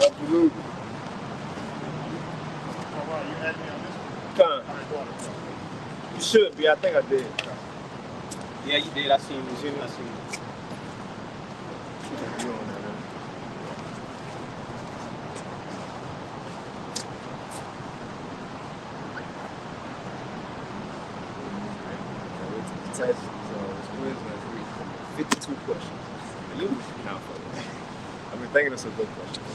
Absolutely. All right, you had me on this one. Con. All right, go on. You should be. I think I did. Yeah, you did. I seen you. I seen you. You on there, man. Test. So it's Wednesday. 52 questions. You count for it. I've been thinking of some good questions.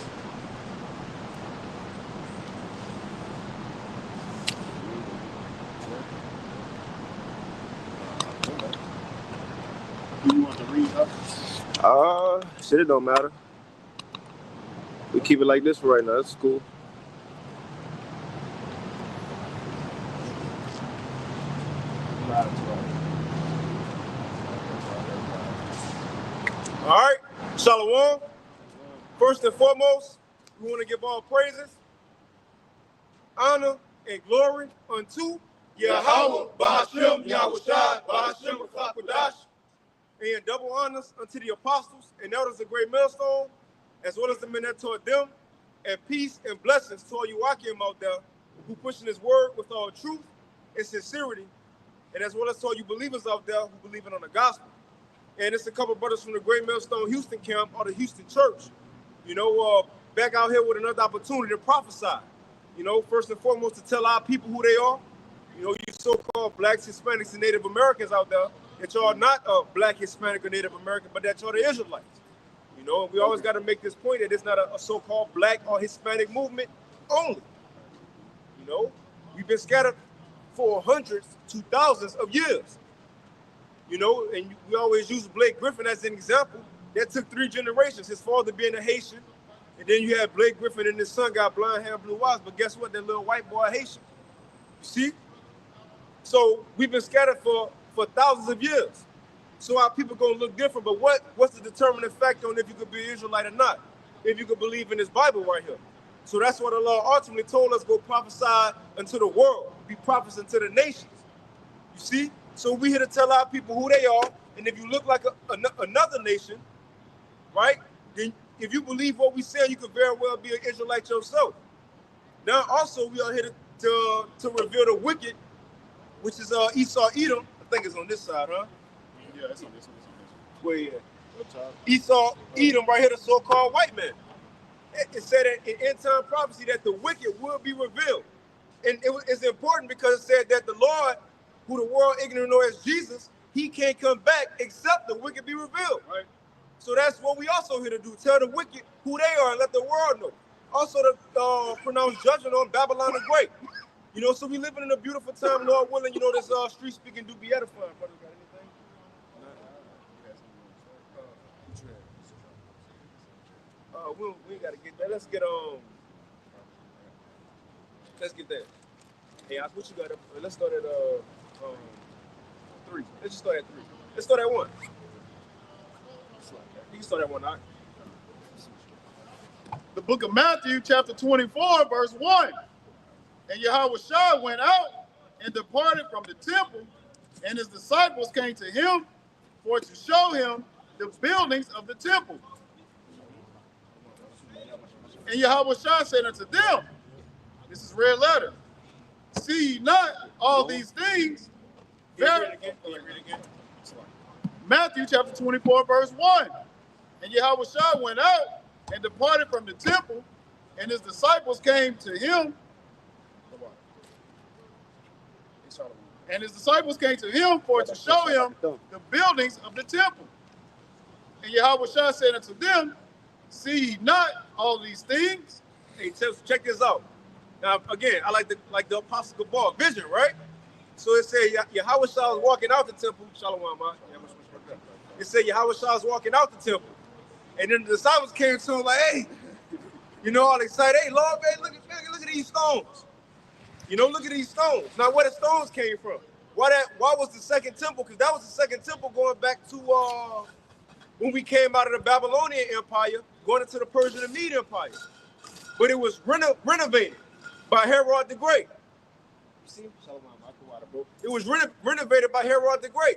Do you want to read up? Shit, it don't matter. We keep it like this for right now. That's cool. All right, Shalom. First and foremost, we want to give all praises, honor, and glory unto Yahweh, Ba'ashem, Yahushua, Ba'ashem, Rachakodash, and double honors unto the apostles and elders of Great Millstone, as well as the men that taught them, and peace and blessings to all you Akim out there who pushing his word with all truth and sincerity, and as well as to all you believers out there who believe in on the gospel. And it's a couple of brothers from the Great Millstone Houston camp or the Houston church, back out here with another opportunity to prophesy. First and foremost, to tell our people who they are. You so-called blacks, Hispanics, and Native Americans out there, that y'all not black, Hispanic, or Native American, but that y'all the Israelites. And we always got to make this point that it's not a so-called black or Hispanic movement only. We've been scattered for hundreds to thousands of years. And we always use Blake Griffin as an example. That took 3 generations, his father being a Haitian, and then you had Blake Griffin and his son got blonde hair, blue eyes, but guess what? That little white boy Haitian. You see? So we've been scattered for thousands of years. So our people gonna look different, but what's the determining factor on if you could be an Israelite or not? If you could believe in this Bible right here. So that's what the Lord ultimately told us, go prophesy unto the world, be prophets unto the nations. You see? So we here to tell our people who they are, and if you look like another nation, right, then if you believe what we say, you could very well be an Israelite yourself. Now also we are here to reveal the wicked, which is Esau Edom. I think it's on this side, huh? Yeah, it's on this one. Where you at? Esau Edom right here, the so-called white man. It said in end-time prophecy that the wicked will be revealed. And it's important because it said that the Lord, who the world ignorant know as Jesus, he can't come back except the wicked be revealed. Right. So that's what we also here to do. Tell the wicked who they are and let the world know. Also to pronounce judgment on Babylon the Great. So we living in a beautiful time, Lord willing, this street speaking do be edifying. Brother, got anything? We ain't got to get that. Let's get that. Hey, what you got up? Let's start at 3. Let's just start at 3. Let's start at 1. You can start at 1, all right? The book of Matthew, chapter 24, verse 1. And Yahushua went out and departed from the temple, and his disciples came to him for to show him the buildings of the temple. And Yahushua said unto them, this is red letter, see ye not all these things? Read again. Matthew chapter 24, verse 1. And Yahushua went out and departed from the temple, and his disciples came to him. And his disciples came to him for to show him the buildings of the temple. And Yahushua said unto them, see ye not all these things? Hey, check this out. Now, again, I like the Apostle Gabal vision, right? So it said Yahushua was walking out the temple. Shalom, man. It said Yahushua was walking out the temple. And then the disciples came to him like, hey, all excited. Hey, Lord, man, look at these stones. Look at these stones. Now, where the stones came from? Why was the second temple? Because that was the second temple going back to when we came out of the Babylonian Empire, going into the Persian and Mede Empire. But it was renovated by Herod the Great. You see? It was renovated by Herod the Great.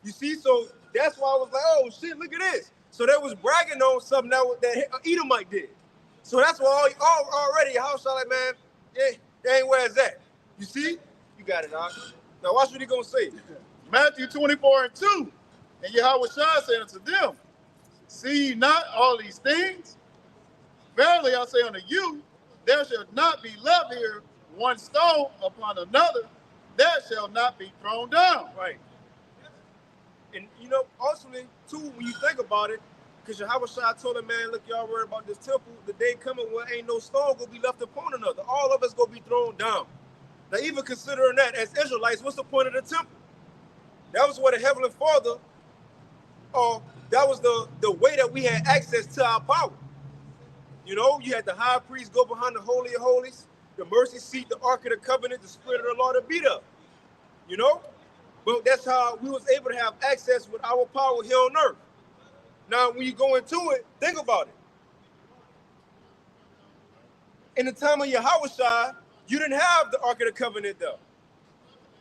You see? So that's why I was like, oh, shit, look at this. So they was bragging on something that Edomite did. So that's why already your house like, man, they ain't where it's at. You see? You got it, dog. Now watch what he gonna say. Matthew 24:2. And Yahweh said unto them, see ye not all these things? Verily I say unto you, there shall not be left here one stone upon another that shall not be thrown down. Right. And you know, ultimately, too, when you think about it, because Yahweh told him, man, look, y'all worried about this temple. The day coming where ain't no stone gonna be left upon another. All of us gonna be thrown down. Now, even considering that, as Israelites, what's the point of the temple? That was where the Heavenly Father, that was the way that we had access to our power. You know, you had the high priest go behind the Holy of Holies, the mercy seat, the Ark of the Covenant, the Spirit of the Lord to beat up. You know? But that's how we was able to have access with our power here on earth. Now, when you go into it, think about it. In the time of Yahweh, you didn't have the Ark of the Covenant though.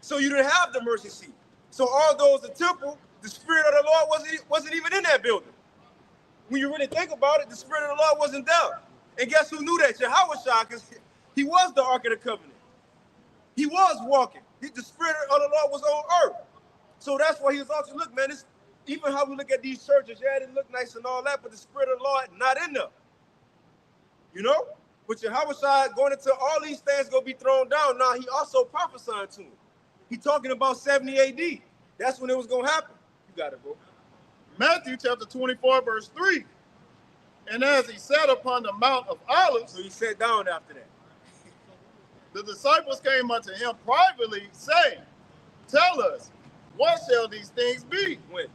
So you didn't have the mercy seat. So all those, the temple, the Spirit of the Lord wasn't even in that building. When you really think about it, the Spirit of the Lord wasn't there. And guess who knew that? Yahweh, because he was the Ark of the Covenant. He was walking. The Spirit of the Lord was on earth. So that's why he was also, look, man, even how we look at these churches, yeah, they look nice and all that, but the Spirit of the Lord not in there. You know? But Yahweh going into all these things going to be thrown down. Now, he also prophesied to him. He talking about 70 AD. That's when it was going to happen. You got it, bro. Matthew chapter 24:3. And as he sat upon the Mount of Olives, so he sat down after that. The disciples came unto him privately, saying, tell us, what shall these things be? When?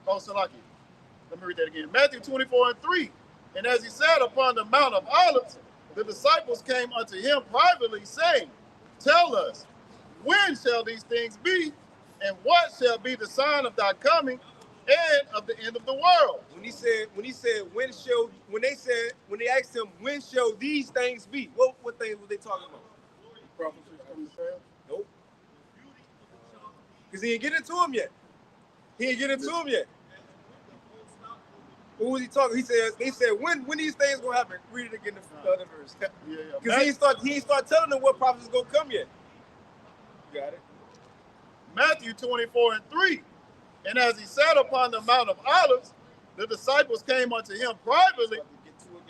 Oh, Salaki. Let me read that again. Matthew 24:3. And as he sat upon the Mount of Olives, the disciples came unto him privately, saying, tell us, when shall these things be? And what shall be the sign of thy coming and of the end of the world? When they asked him, when shall these things be? What things were they talking about? Prophecies coming to pass? Nope. Because he didn't get into them yet. What was he talking? They said, when these things gonna happen? Read it again, the other verse. Because he ain't start telling them what prophecy is gonna come yet. You got it. Matthew 24:3. And as he sat upon the Mount of Olives, the disciples came unto him privately.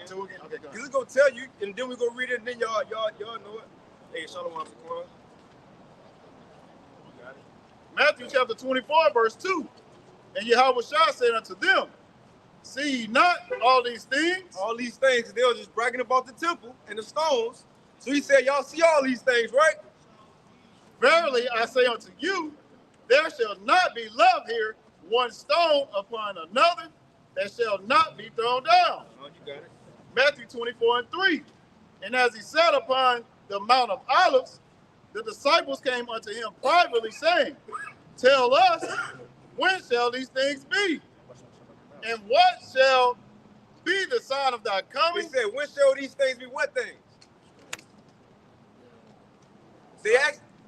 Okay, because it's gonna tell you, and then we go read it, and then y'all know it. Hey, Shalom, Got it. Matthew chapter 24:2. And Yahweh said unto them, see ye not all these things? All these things, they were just bragging about the temple and the stones. So he said, y'all see all these things, right? Verily I say unto you, there shall not be left here one stone upon another that shall not be thrown down. Oh, you got it. Matthew 24:3. And as he sat upon the Mount of Olives, the disciples came unto him privately, saying, tell us, when shall these things be? And what shall be the sign of thy coming? He said, when shall these things be? What things?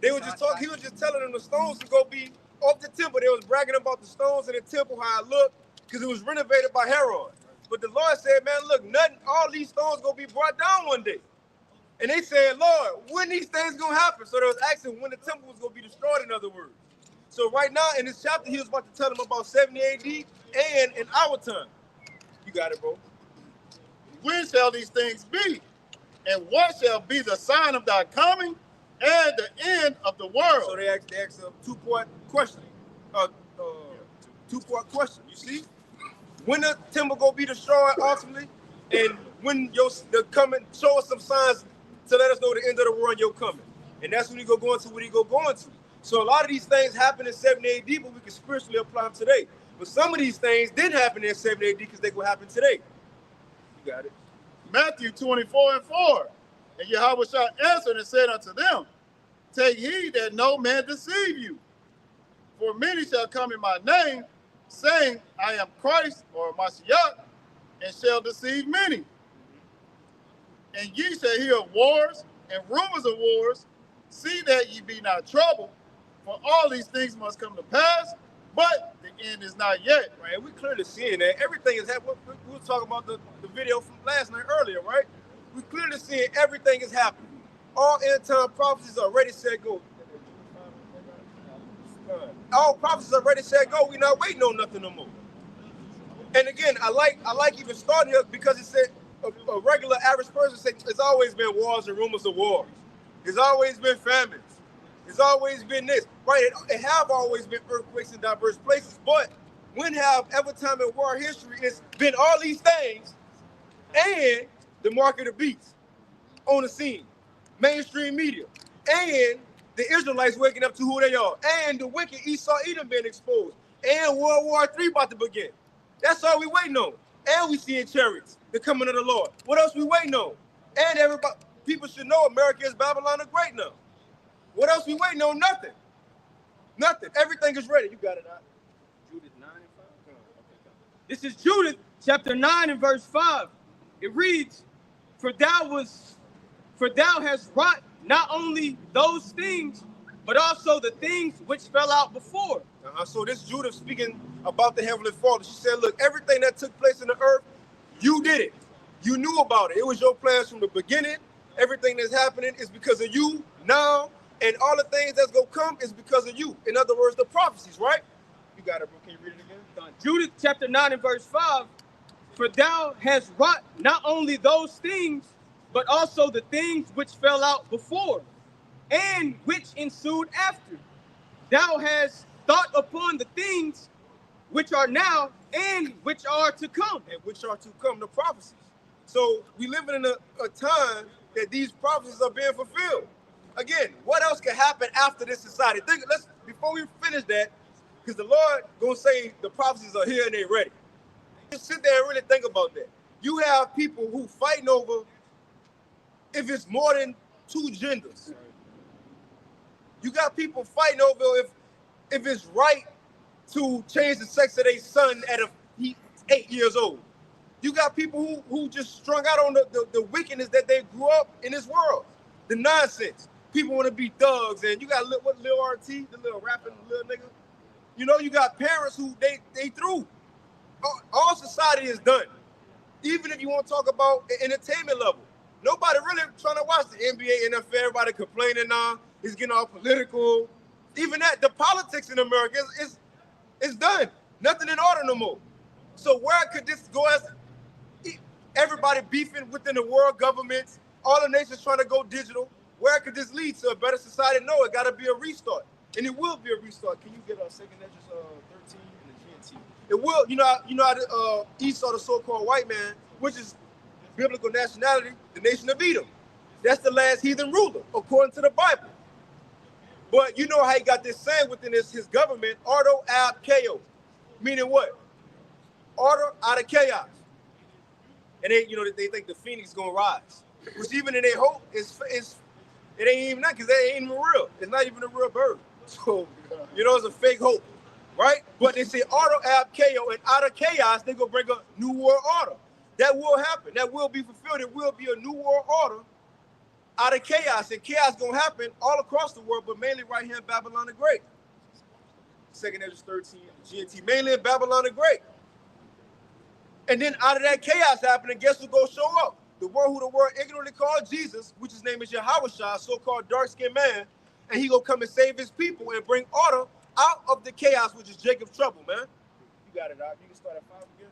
He was just telling them the stones to go be off the temple. They was bragging about the stones in the temple, how it looked, because it was renovated by Herod. But the Lord said, man, look, all these stones gonna be brought down one day. And they said, Lord, when these things gonna happen? So they was asking when the temple was gonna be destroyed, in other words. So right now in this chapter, he was about to tell them about 70 AD and in our time. You got it, bro. When shall these things be? And what shall be the sign of thy coming and the end of the world? So they asked a two-part question. Two-part question. You see, when the temple gonna be destroyed ultimately, and when the coming, show us some signs to let us know the end of the world and your coming. And that's when he go into what he go into. So a lot of these things happen in 70 AD, but we can spiritually apply them today. But some of these things didn't happen in 70 AD because they will happen today. You got it. Matthew 24:4. And Yahweh answered and said unto them, take heed that no man deceive you. For many shall come in my name, saying, I am Christ or Mashiach, and shall deceive many. And ye shall hear of wars and rumors of wars. See that ye be not troubled, for all these things must come to pass, but the end is not yet. Right, we clearly seeing that everything is happening. We were talking about the video from last night earlier, right? We clearly seeing everything is happening. All end time prophecies are already said go. All prophecies are already said go. We're not waiting on nothing no more. And again, I like even starting here because it said a regular average person said it's always been wars and rumors of wars. It's always been famines. It's always been this. Right? It have always been earthquakes in diverse places, but when have ever time in world history it's been all these things and the mark of the beast on the scene, mainstream media, and the Israelites waking up to who they are, and the wicked Esau Edom being exposed, and World War III about to begin. That's all we waiting on. And we seeing chariots, the coming of the Lord. What else we waiting on? And everybody, people should know America is Babylon the Great now. What else we waiting on? Nothing. Nothing. Everything is ready. You got it out. Judith 9 and 5. This is Judith chapter 9 and verse 5. It reads, For thou hast wrought not only those things, but also the things which fell out before. So this Judith speaking about the Heavenly Father. She said, look, everything that took place in the earth, you did it. You knew about it. It was your plans from the beginning. Everything that's happening is because of you now. And all the things that's going to come is because of you. In other words, the prophecies, right? You got it, bro. Can you read it again? Judith chapter 9 and verse 5. For thou hast wrought not only those things, but also the things which fell out before, and which ensued after. Thou hast thought upon the things which are now and which are to come. And which are to come, the prophecies. So we living in a time that these prophecies are being fulfilled. Again, what else can happen after this society? Before we finish that, because the Lord gonna say the prophecies are here and they're ready. Just sit there and really think about that. You have people who fighting over if it's more than two genders. You got people fighting over if it's right to change the sex of their son at 8 years old. You got people who just strung out on the wickedness that they grew up in this world. The nonsense. People want to be thugs, and you got Lil RT, the little rapping little nigga. You know, you got parents who they through. All society is done. Even if you want to talk about the entertainment level. Nobody really trying to watch the NBA, NFL, everybody complaining now. It's getting all political. Even that, the politics in America is done. Nothing in order no more. So where could this go as everybody beefing within the world governments, all the nations trying to go digital? Where could this lead to a better society? No, it got to be a restart. And it will be a restart. Can you get a second Edges 13 and the GMT? It will. You know how Esau, the so-called white man, which is biblical nationality, the nation of Edom. That's the last heathen ruler, according to the Bible. But you know how he got this saying within his government, order ab chaos. Meaning what? Order out of chaos. And they think the phoenix is gonna rise. Which even in their hope it ain't even that, because that ain't even real. It's not even a real bird. So, it's a fake hope. Right? But they say order ab chaos, and out of chaos, they're gonna bring a new world order. That will happen. That will be fulfilled. It will be a new world order out of chaos. And chaos gonna happen all across the world, but mainly right here in Babylon the Great. Second Edges 13, GNT, mainly in Babylon the Great. And then out of that chaos happening, guess who gonna show up? The one who the world ignorantly called Jesus, which his name is Yahweh, so-called dark-skinned man, and he gonna come and save his people and bring order out of the chaos, which is Jacob's trouble, man. You got it out. You can start at 5 again.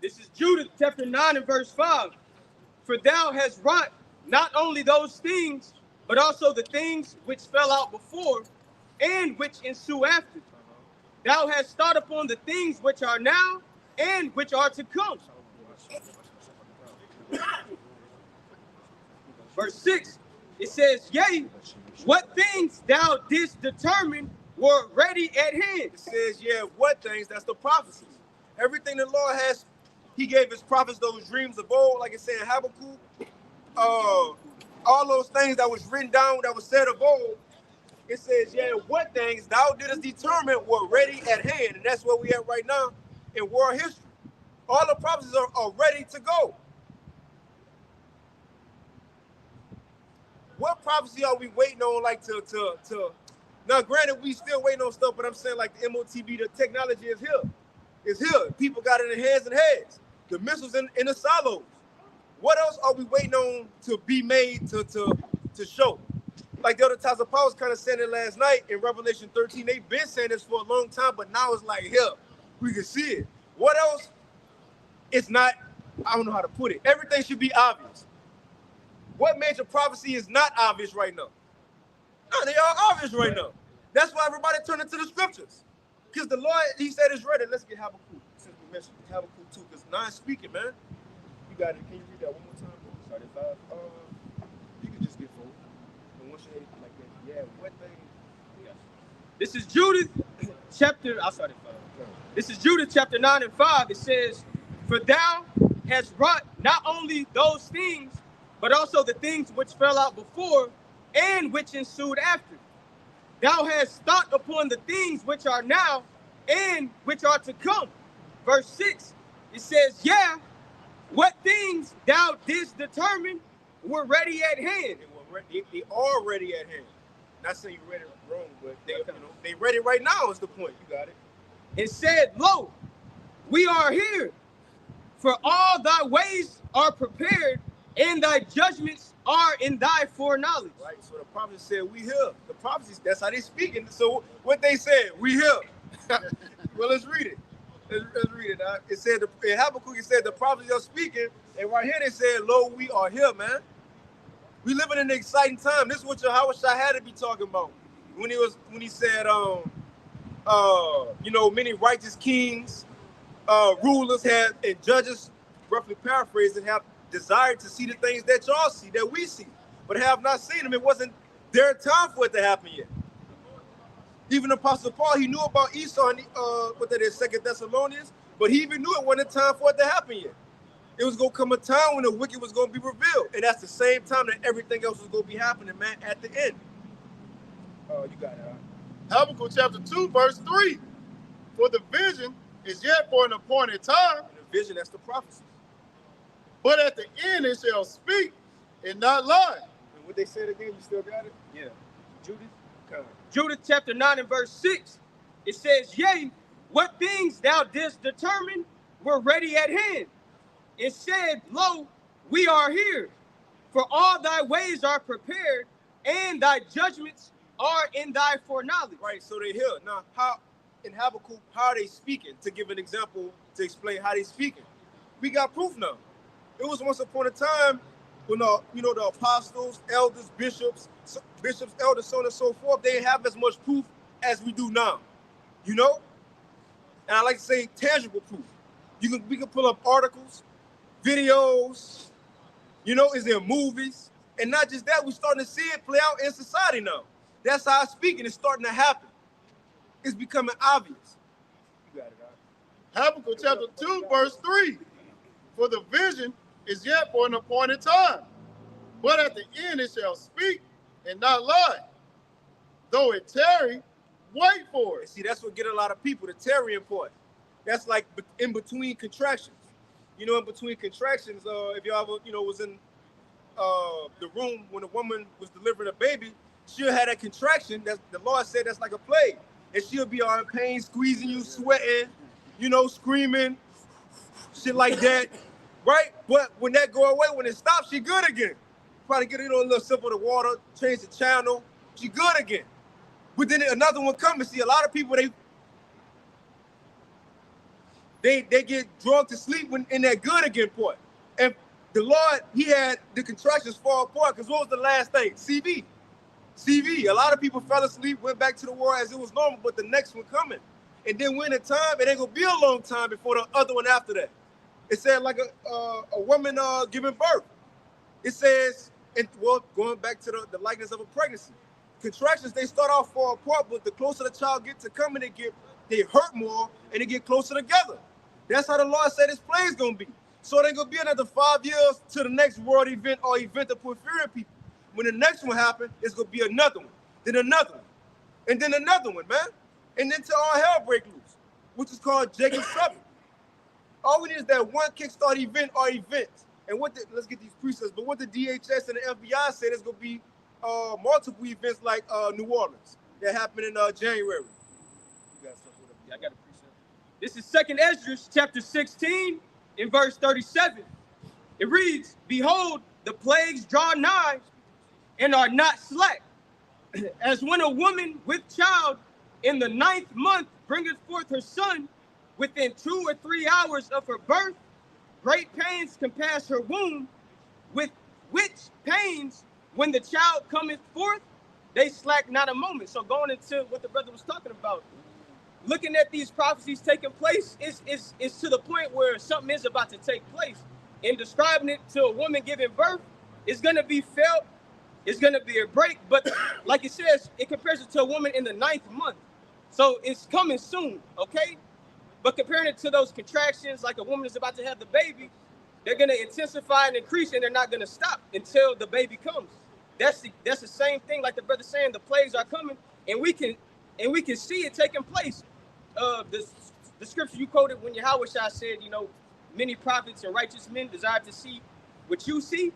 This is Judith chapter 9 and verse 5. For thou hast wrought not only those things, but also the things which fell out before, and which ensue after. Thou hast thought upon the things which are now, and which are to come. Verse 6, it says, Yea, what things thou didst determine were ready at hand. It says, yeah, what things? That's the prophecies. Everything the Lord has, he gave his prophets those dreams of old, like it said in Habakkuk. All those things that was written down, that was said of old, it says, yeah, what things thou didst determine were ready at hand. And that's where we at right now in world history. All the prophecies are ready to go. what prophecy are we waiting on, like to now granted we still waiting on stuff, but I'm saying like the MOTB, the technology is here. It's here. People got it in their hands and heads. The missiles in the silos. What else are we waiting on to be made to show? Like the other times, Paul was kind of saying it last night in Revelation 13. They've been saying this for a long time, but now it's like, here, we can see it. What else? It's not, I don't know how to put it. Everything should be obvious. What major prophecy is not obvious right now? No, they are obvious right now. That's why everybody turned into the scriptures. Because the Lord, he said it's ready. Let's get Habakkuk, since we mentioned Habakkuk too, because now it's speaking, man. You got it. Can you read that one more time? Sorry, 5. You can just get 4. And once you like that, yeah, what thing? Yeah. This is Judith chapter, I started 5. This is Judith chapter 9 and 5. It says, for thou hast wrought not only those things, but also the things which fell out before and which ensued after. Thou hast thought upon the things which are now and which are to come. Verse 6, it says, yeah, what things thou didst determine were ready at hand. They are ready at hand. Not saying you read it wrong, but they ready right now is the point. You got it. It said, lo, we are here, for all thy ways are prepared, and thy judgments are in thy foreknowledge. Right, so the prophet said, we here. The prophecies, that's how they speaking. So what they said, we here. Well, let's read it. Let's read it. It said, in Habakkuk, it said, the prophets are speaking, and right here they said, lo, we are here, man. We living in an exciting time. This is what Yahushua had to be talking about when he said, many righteous kings, rulers have, and judges, roughly paraphrasing, have desired to see the things that y'all see, that we see, but have not seen them. It wasn't their time for it to happen yet. Even Apostle Paul, he knew about Esau and what that is, 2 Thessalonians, but he even knew it wasn't time for it to happen yet. It was going to come a time when the wicked was going to be revealed, and that's the same time that everything else was going to be happening, man, at the end. Oh, you got it, huh? Habakkuk chapter 2, verse 3. For the vision is yet for an appointed time. And the vision, that's the prophecy. But at the end it shall speak and not lie. And what they said again, you still got it? Yeah. Judith? Judith chapter 9 and verse 6. It says, yea, what things thou didst determine were ready at hand. It said, lo, we are here, for all thy ways are prepared, and thy judgments are in thy foreknowledge. Right, so they're here. Now, how in Habakkuk, how are they speaking? To give an example, to explain how they speaking. We got proof now. It was once upon a time when the apostles, elders, bishops, elders, so on and so forth, they didn't have as much proof as we do now. You know? And I like to say tangible proof. We can pull up articles, videos, is there movies? And not just that, we're starting to see it play out in society now. That's how I'm speaking. It's starting to happen. It's becoming obvious. You got it, huh? Habakkuk chapter 2, verse 3. For the vision is yet for an appointed time, but at the end it shall speak and not lie. Though it tarry, wait for it. See, that's what get a lot of people, the tarrying part. That's like in between contractions. In between contractions, if y'all ever, was in the room when a woman was delivering a baby, she'll have that contraction. That the Lord said that's like a plague. And she'll be all in pain, squeezing you, sweating, screaming, shit like that, right? But when that go away, when it stops, she good again. Probably get a little sip of the water, change the channel, she good again. But then another one comes. See, a lot of people, they get drunk to sleep when in that good again part. And the Lord, he had the contractions fall apart, because what was the last thing? CV. A lot of people fell asleep, went back to the world as it was normal, but the next one coming. And then when the time, it ain't gonna be a long time before the other one after that. It said like a woman giving birth. It says, going back to the likeness of a pregnancy. Contractions, they start off far apart, but the closer the child gets to coming, they hurt more and they get closer together. That's how the Lord said his plan is gonna be. So it ain't gonna be another 5 years to the next world event or event to put fear in people. When the next one happens, it's going to be another one, then another one, and then another one, man. And then till all hell break loose, which is called Jacob's Trouble. All we need is that one kickstart event or events. And let's get these precepts, but what the DHS and the FBI said is going to be multiple events like New Orleans that happened in January. You got stuff with them. Yeah, I got a precept. This is 2nd Ezra, chapter 16, in verse 37. It reads, "Behold, the plagues draw nigh and are not slack, as when a woman with child in the 9th month bringeth forth her son, within 2 or 3 hours of her birth, great pains compass her womb, with which pains, when the child cometh forth, they slack not a moment." So going into what the brother was talking about, looking at these prophecies taking place is to the point where something is about to take place. And describing it to a woman giving birth is going to be felt, it's going to be a break. But like it says, it compares it to a woman in the 9th month. So it's coming soon, okay? But comparing it to those contractions, like a woman is about to have the baby, they're going to intensify and increase, and they're not going to stop until the baby comes. That's the same thing, like the brother saying, the plagues are coming, and we can see it taking place. The scripture you quoted when Yahweh Shah said, many prophets and righteous men desire to see what you see.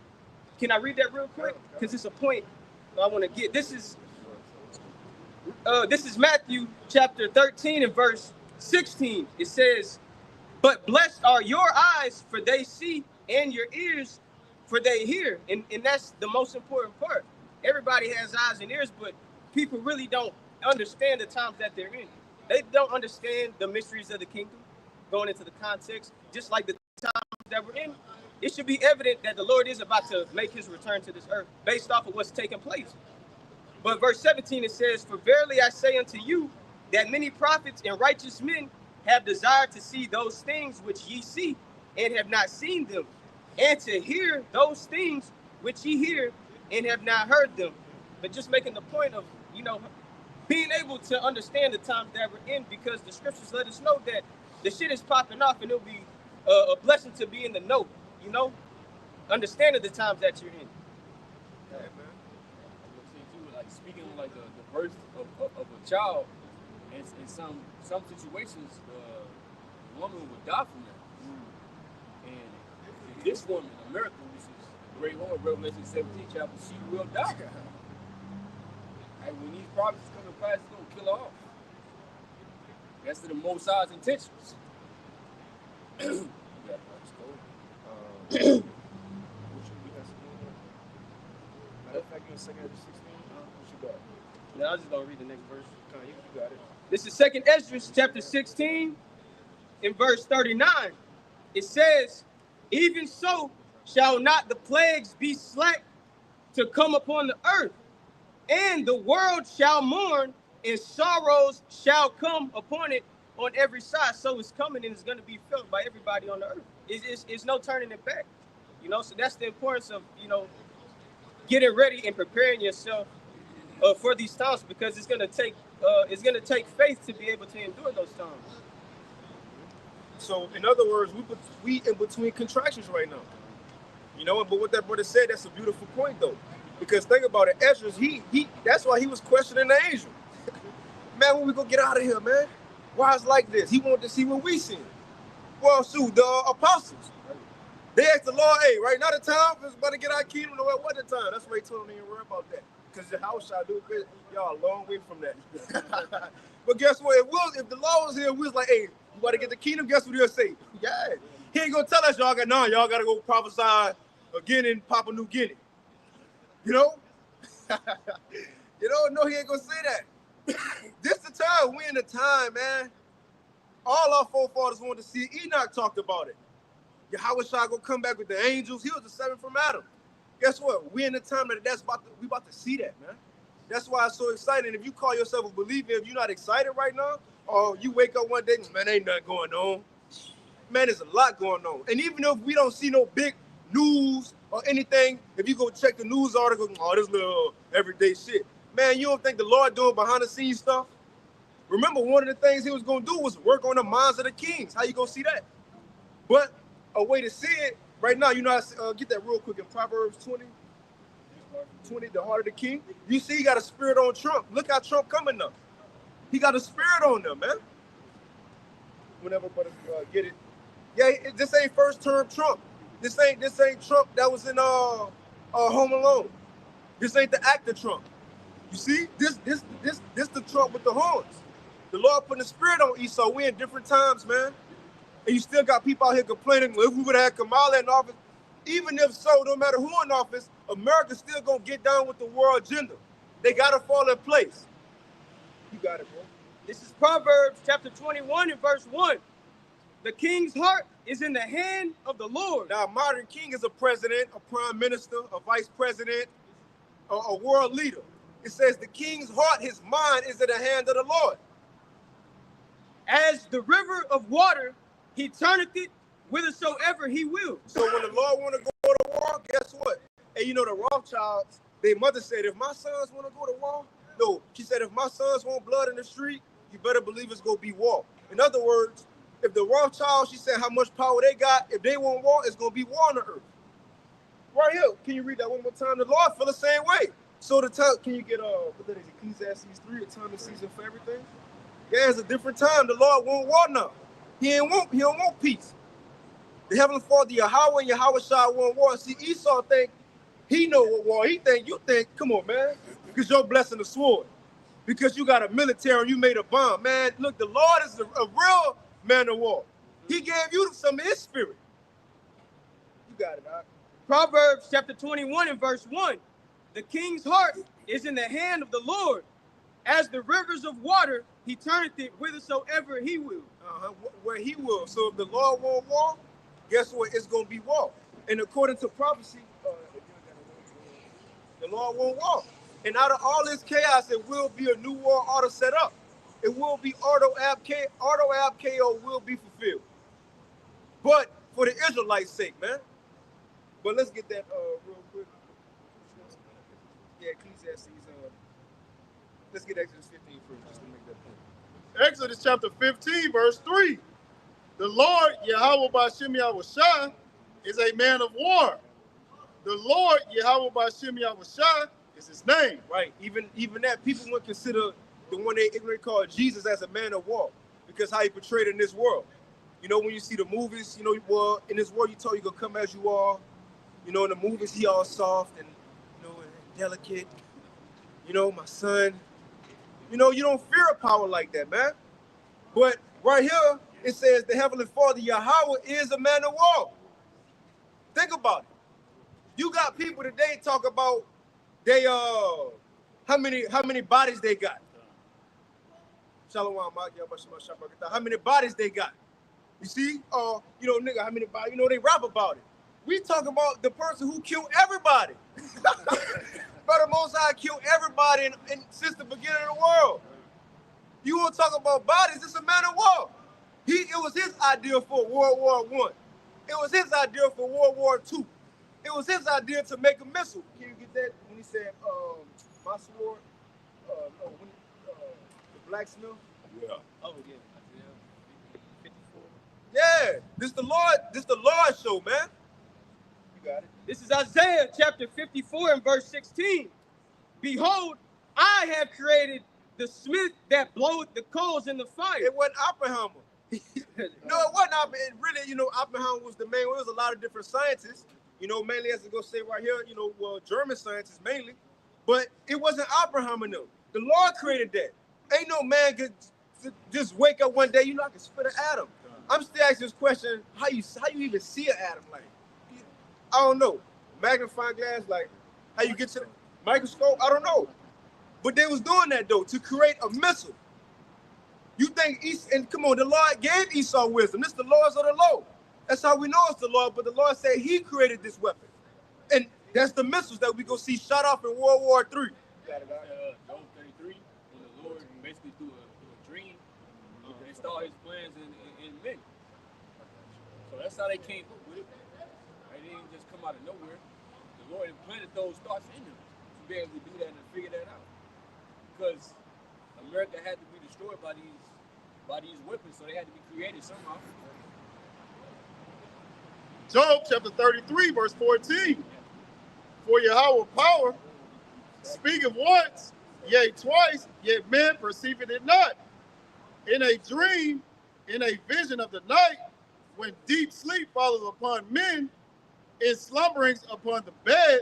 Can I read that real quick? Because it's a point I want to get. This is Matthew chapter 13 and verse 16. It says, "But blessed are your eyes, for they see, and your ears, for they hear." And that's the most important part. Everybody has eyes and ears, but people really don't understand the times that they're in. They don't understand the mysteries of the kingdom, going into the context, just like the times that we're in. It should be evident that the Lord is about to make his return to this earth based off of what's taking place. But verse 17, it says, "For verily I say unto you, that many prophets and righteous men have desired to see those things which ye see, and have not seen them, and to hear those things which ye hear, and have not heard them." But just making the point of, being able to understand the times that we're in, because the scriptures let us know that the shit is popping off, and it'll be a blessing to be in the know, understanding the times that you're in. Yeah, man. See, too, like speaking like the birth of a child, and in some situations, the woman would die from that. And this woman, a miracle, which is a great woman, Revelation 17 chapter, she will die. And when these prophecies come to pass, it's going to kill her off. That's to the Most High's intentions. Matter of fact, you're in 2nd Ezra 16. What you got? Now, I just don't read the next verse. You got it. This is 2nd Ezra chapter 16 in verse 39. It says, "Even so shall not the plagues be slack to come upon the earth, and the world shall mourn, and sorrows shall come upon it on every side." So it's coming, and it's going to be felt by everybody on the earth. It's no turning it back. So that's the importance of, getting ready and preparing yourself for these times, because it's going to take faith to be able to endure those times. So in other words, we in between contractions right now. But what that brother said, that's a beautiful point though. Because think about it, Ezra, he that's why he was questioning the angel. Man, when we gonna get out of here, man? Why it's like this? He wanted to see what we seen. Well, shoot, the apostles. They asked the Lord, "Hey, right now the time is about to get our kingdom, no matter what the time." That's why he told them to worry about that. Because the house shall do it. Y'all a long way from that. But guess what? If the Lord was here, we was like, "Hey, you about to get the kingdom," guess what he'll say? Yeah. He ain't gonna tell us y'all gotta go prophesy again in Papua New Guinea. No, he ain't gonna say that. This the time. We in the time, man. All our forefathers wanted to see it. Enoch talked about it. Yahweh Shah gonna come back with the angels. He was the 7th from Adam. Guess what? We in the time that we about to see that, man. That's why it's so exciting. If you call yourself a believer, if you're not excited right now, or you wake up one day, man, ain't nothing going on. Man, there's a lot going on. And even if we don't see no big news or anything, if you go check the news article, this little everyday shit. Man, you don't think the Lord doing behind the scenes stuff? Remember, one of the things he was going to do was work on the minds of the kings. How you going to see that? But a way to see it, right now, get that real quick in Proverbs 20, the heart of the king. You see he got a spirit on Trump. Look how Trump coming up. He got a spirit on them, man. Whenever brothers get it. Yeah, this ain't first term Trump. This ain't Trump that was in Home Alone. This ain't the actor Trump. You see, this the Trump with the horns. The Lord putting the spirit on Esau. We in different times, man. And you still got people out here complaining, well, if we would have had Kamala in office, even if so, no matter who in office, America's still gonna get down with the world agenda. They gotta fall in place. You got it, bro. This is Proverbs chapter 21 and verse 1. The king's heart is in the hand of the Lord. Now, a modern king is a president, a prime minister, a vice president, a world leader. It says the king's heart, his mind is in the hand of the Lord. As the river of water, he turneth it whithersoever he will. So when the Lord want to go to war, guess what? And you know the Rothschilds, their mother said, if my sons want to go to war, no, she said, if my sons want blood in the street, you better believe it's going to be war. In other words, if the Rothschilds, she said how much power they got, if they want war, it's going to be war on the earth. Right here. Can you read that one more time? The Lord feel the same way. So the time, can you get, what that is, Ecclesiastes 3, a time and season for everything? Yeah, it's a different time. The Lord won't war now. He don't want peace. The Heavenly Father, Yahweh and Yahweh Shah won't war. See, Esau think he know what war. He think, you think, come on, man, because you're blessing the sword. Because you got a military and you made a bomb. Man, look, the Lord is a real man of war. He gave you some of his spirit. You got it, Doc. Proverbs chapter 21 and verse 1. The king's heart is in the hand of the Lord. As the rivers of water, he turneth it whithersoever he will. Where he will. So if the Lord won't war, guess what? It's going to be war. And according to prophecy, the Lord won't war. And out of all this chaos, it will be a new war order set up. It will be auto ab KO will be fulfilled. But for the Israelites' sake, man. But let's get that real quick. Yeah, Ecclesiastes. Let's get Exodus 15 first, just to make that point. Exodus chapter 15, verse 3. The Lord, Yahweh Ba'Shem Yahushua, is a man of war. The Lord, Yahweh Ba'Shem Yahushua, is his name. Right. Even that, people would consider the one they ignorantly call Jesus as a man of war, because how he portrayed in this world. You know, when you see the movies, you know, well, in this world, you told you gonna come as you are. You know, in the movies, he all soft and, you know, and delicate. You know, my son. You know, you don't fear a power like that, man. But right here, it says the Heavenly Father, Yahweh, is a man of war. Think about it. You got people today talk about they how many bodies they got. Shalom, how many bodies they got. You see, you know, nigga, how many bodies, you know, they rap about it. We talk about the person who killed everybody. Brother Most High killed everybody since the beginning of the world. You want to talk about bodies? It's a man of war. It was his idea for World War I. It was his idea for World War II. It was his idea to make a missile. Can you get that? When he said, my sword, the blacksmith? Yeah. Oh, yeah. 54. Yeah, this the Lord show, man. You got it. This is Isaiah chapter 54 and verse 16. Behold, I have created the smith that bloweth the coals in the fire. It wasn't Oppenheimer. No, it wasn't Oppenheimer. It really, you know, Oppenheimer was the main one. There was a lot of different scientists. You know, mainly as to go say right here, you know, well, German scientists mainly. But it wasn't Oppenheimer, no. The Lord created that. Ain't no man could just wake up one day, you know, I can spit an atom. I'm still asking this question, how you even see an atom? Like, I don't know. Magnifying glass, like, how you get to the microscope? I don't know. But they was doing that, though, to create a missile. You think, and come on, the Lord gave Esau wisdom. This is the laws of the law. That's how we know it's the Lord. But the Lord said he created this weapon. And that's the missiles that we go see shot off in World War III. Job 33, when the Lord basically through a dream, installed his plans in men. So that's how they came up with it. They didn't just come out of nowhere. The Lord implanted those thoughts in them to be able to do that and figure that out. Because America had to be destroyed by these weapons, so they had to be created somehow. Job chapter 33, verse 14. For Yahweh power speaketh once, yea twice, yet men perceive it not. In a dream, in a vision of the night, when deep sleep follows upon men, in slumberings upon the bed,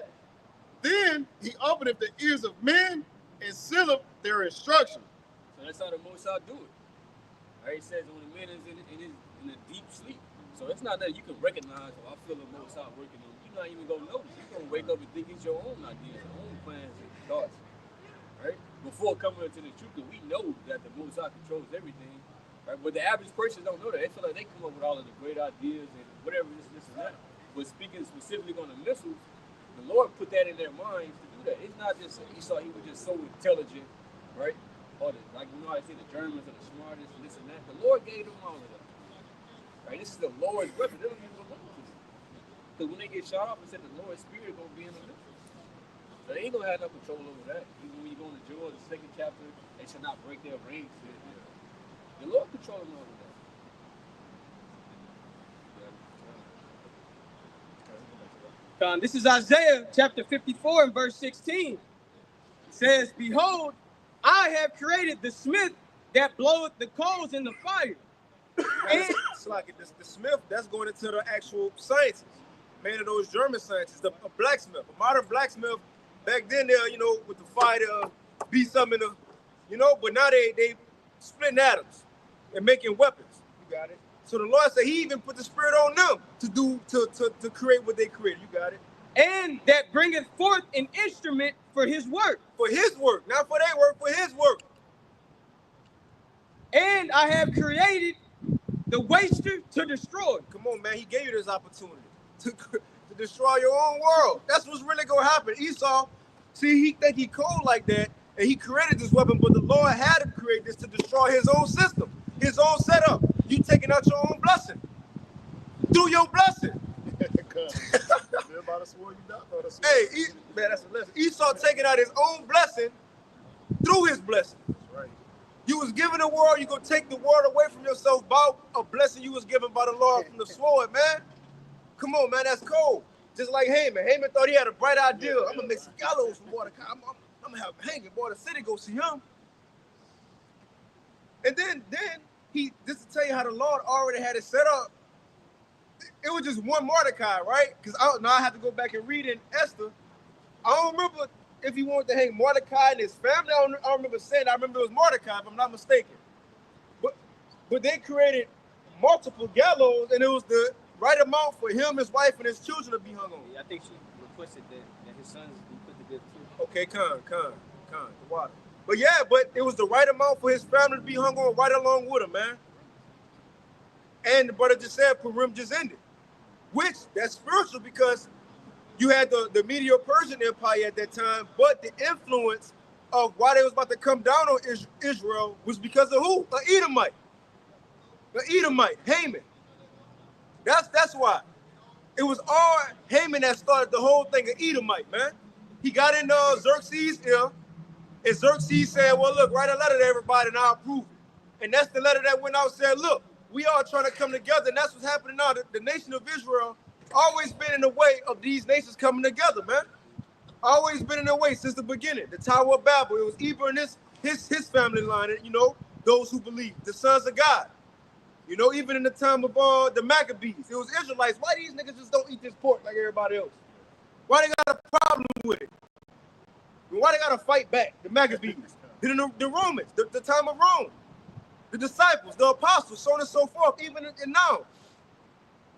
then he openeth the ears of men and sealeth their instruction. So that's how the Most High do it. Right? He says when the man is in a deep sleep. So it's not that you can recognize, oh, I feel the Most High working on you. You're not even going to notice. You're going to wake up and think it's your own ideas, your own plans and thoughts. Right? Before coming into the truth, because we know that the Most High controls everything. Right? But the average person don't know that. They feel like they come up with all of the great ideas and whatever this and that. But speaking specifically on the missiles, the Lord put that in their minds to do that. It's not just Esau, he was just so intelligent, right? Or like you know how they say the Germans are the smartest and this and that. The Lord gave them all of that. Right? This is the Lord's weapon. They don't even know this. Because when they get shot off, it said the Lord's spirit is gonna be in the middle. So they ain't gonna have no control over that. Even when you go into Joel, the 2nd chapter, they shall not break their ranks. The Lord controlling all of that. This is Isaiah chapter 54 and verse 16. It says, behold, I have created the smith that bloweth the coals in the fire. And it's like the smith, that's going into the actual sciences. Man of those German scientists, a blacksmith, a modern blacksmith. Back then, there, you know, with the fire to be something, you know, but now they splitting atoms and making weapons. You got it. So the Lord said He even put the Spirit on them to create what they created. You got it. And that bringeth forth an instrument for His work. For His work, not for their work, for His work. And I have created the waster to destroy. Come on, man. He gave you this opportunity to destroy your own world. That's what's really gonna happen. Esau, see, he think he cold like that, and he created this weapon, but the Lord had him create this to destroy his own system, his own setup. You taking out your own blessing through your blessing. Hey, man, that's a lesson. Esau taking out his own blessing through his blessing. That's right. You was given the world, you gonna take the world away from yourself by a blessing you was given by the Lord from the sword, man. Come on, man, that's cold. Just like Haman. Haman thought he had a bright idea. I'm gonna make some gallows for Mordecai. I'm gonna have him hanging, boy, the city go see him. And then he, just to tell you how the Lord already had it set up, it was just one Mordecai, right? Because now I have to go back and read in Esther. I don't remember if he wanted to hang Mordecai and his family. I don't remember saying. I remember it was Mordecai, if I'm not mistaken. But they created multiple gallows, and it was the right amount for him, his wife, and his children to be hung on. Yeah, I think she requested that his sons be put to death too. Okay, the water. But yeah, but it was the right amount for his family to be hung on right along with him, man. And the brother just said Purim just ended, which that's spiritual because you had the Medo-Persian Empire at that time, but the influence of why they was about to come down on Israel was because of who? An Edomite. The Edomite, Haman. That's why. It was all Haman that started the whole thing, an Edomite, man. He got in Xerxes' ear, and Xerxes said, well, look, write a letter to everybody and I'll approve it. And that's the letter that went out and said, look, we all trying to come together, and that's what's happening now. The nation of Israel always been in the way of these nations coming together, man. Always been in the way since the beginning. The Tower of Babel, it was Eber and his family line, you know, those who believe, the sons of God. You know, even in the time of the Maccabees, it was Israelites. Why these niggas just don't eat this pork like everybody else? Why they got a problem with it? Why they got to fight back? The Maccabees, the Romans, the time of Rome, the disciples, the apostles, so on and so forth. Even and now,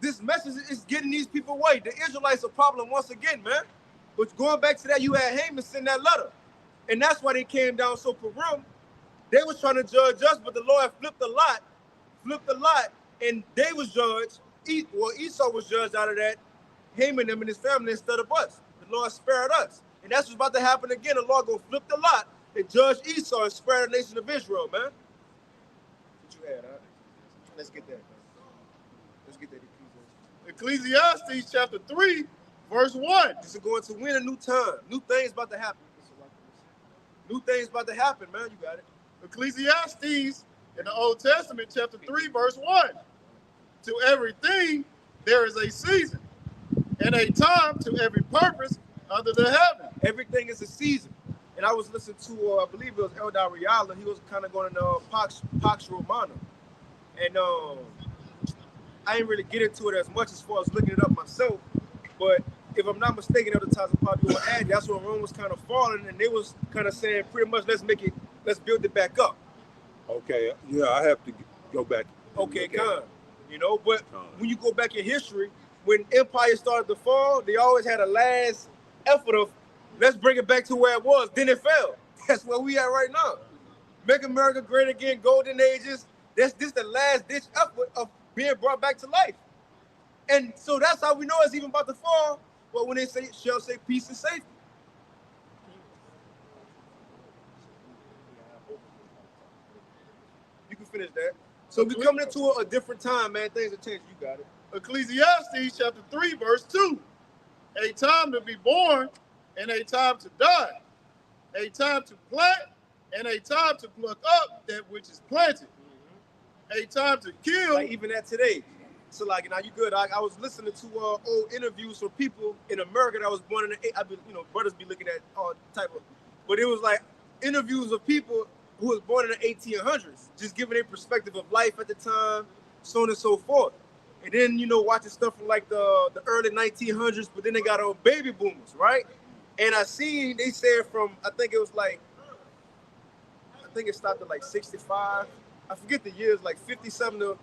this message is getting these people away. The Israelites are a problem once again, man. But going back to that, you had Haman send that letter. And that's why they came down so Purim. They was trying to judge us, but the Lord flipped the lot, and they was judged. Well, Esau was judged out of that. Haman and his family instead of us. The Lord spared us. And that's what's about to happen again. The Lord gonna flip the lot and judge Esau and spare the nation of Israel, man. What you had, huh? Let's get that. Let's get that. Ecclesiastes chapter 3, verse 1. This is going to win a new time. New things about to happen. New things about to happen, man. You got it. Ecclesiastes in the Old Testament, chapter 3, verse 1. To everything there is a season, and a time to every purpose under the heaven. Everything is a season. And I was listening to, I believe it was Eldar Riala. He was kind of going to Pax Romana. And I didn't really get into it as much as far as looking it up myself. But if I'm not mistaken, at the time of probably will add, that's when Rome was kind of falling, and they was kind of saying pretty much, let's build it back up. Okay, yeah, I have to go back. Okay, kind. You know, but when you go back in history, when empires started to fall, they always had a last effort of, let's bring it back to where it was. Then it fell. That's where we at right now. Make America great again, golden ages. This the last ditch effort of being brought back to life. And so that's how we know it's even about to fall. But when they say, shall say peace and safety. You can finish that. So we're coming into a different time, man. Things have changed. You got it. Ecclesiastes chapter 3, verse 2. A time to be born and a time to die. A time to plant and a time to pluck up that which is planted. A time to kill. Like even at today. So like, now you good. I was listening to old interviews from people in America that was born in the, brothers be looking at all type of, but it was like interviews of people who was born in the 1800s, just giving their perspective of life at the time, so on and so forth. And then, watching stuff from like the early 1900s, but then they got on baby boomers, right? And I seen, they said from, I think it stopped at like 65. I forget the years, like 50-something to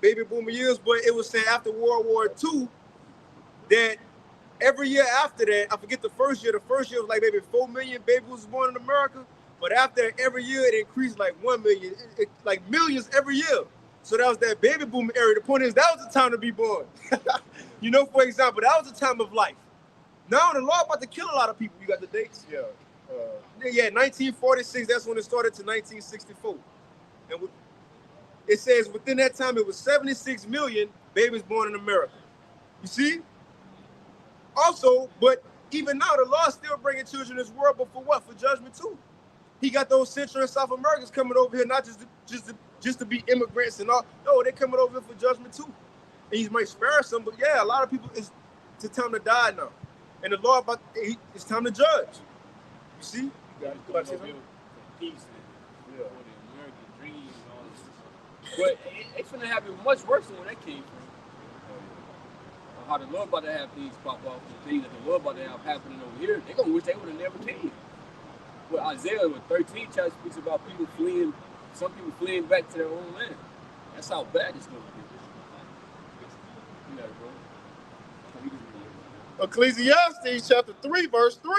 baby boomer years, but it was saying after World War II that every year after that, I forget the first year was like maybe 4 million babies was born in America, but after every year it increased like 1 million, like millions every year. So that was that baby boom era. The point is that was the time to be born. For example, that was the time of life. Now the law about to kill a lot of people. You got the dates? Yeah. 1946, that's when it started to 1964. And it says within that time, it was 76 million babies born in America. You see? Also, but even now, the law is still bringing children in this world, but for what? For judgment too. He got those Central and South Americans coming over here, not just to be immigrants and all. No, they're coming over here for judgment too. And he might spare some, but yeah, a lot of people, it's time to die now. And the law it's time to judge. You see? You got it. About to say something? Peace and for the American dream and all this. But it's gonna happen much worse than where that came from. How the Lord about to have things pop off, the things that the Lord about to have happening over here, they're gonna wish they would have never came. But Isaiah 13 chapter speaks about people fleeing, some people fleeing back to their own land. That's how bad it's gonna be. You got it, bro. Ecclesiastes chapter 3, verse 3.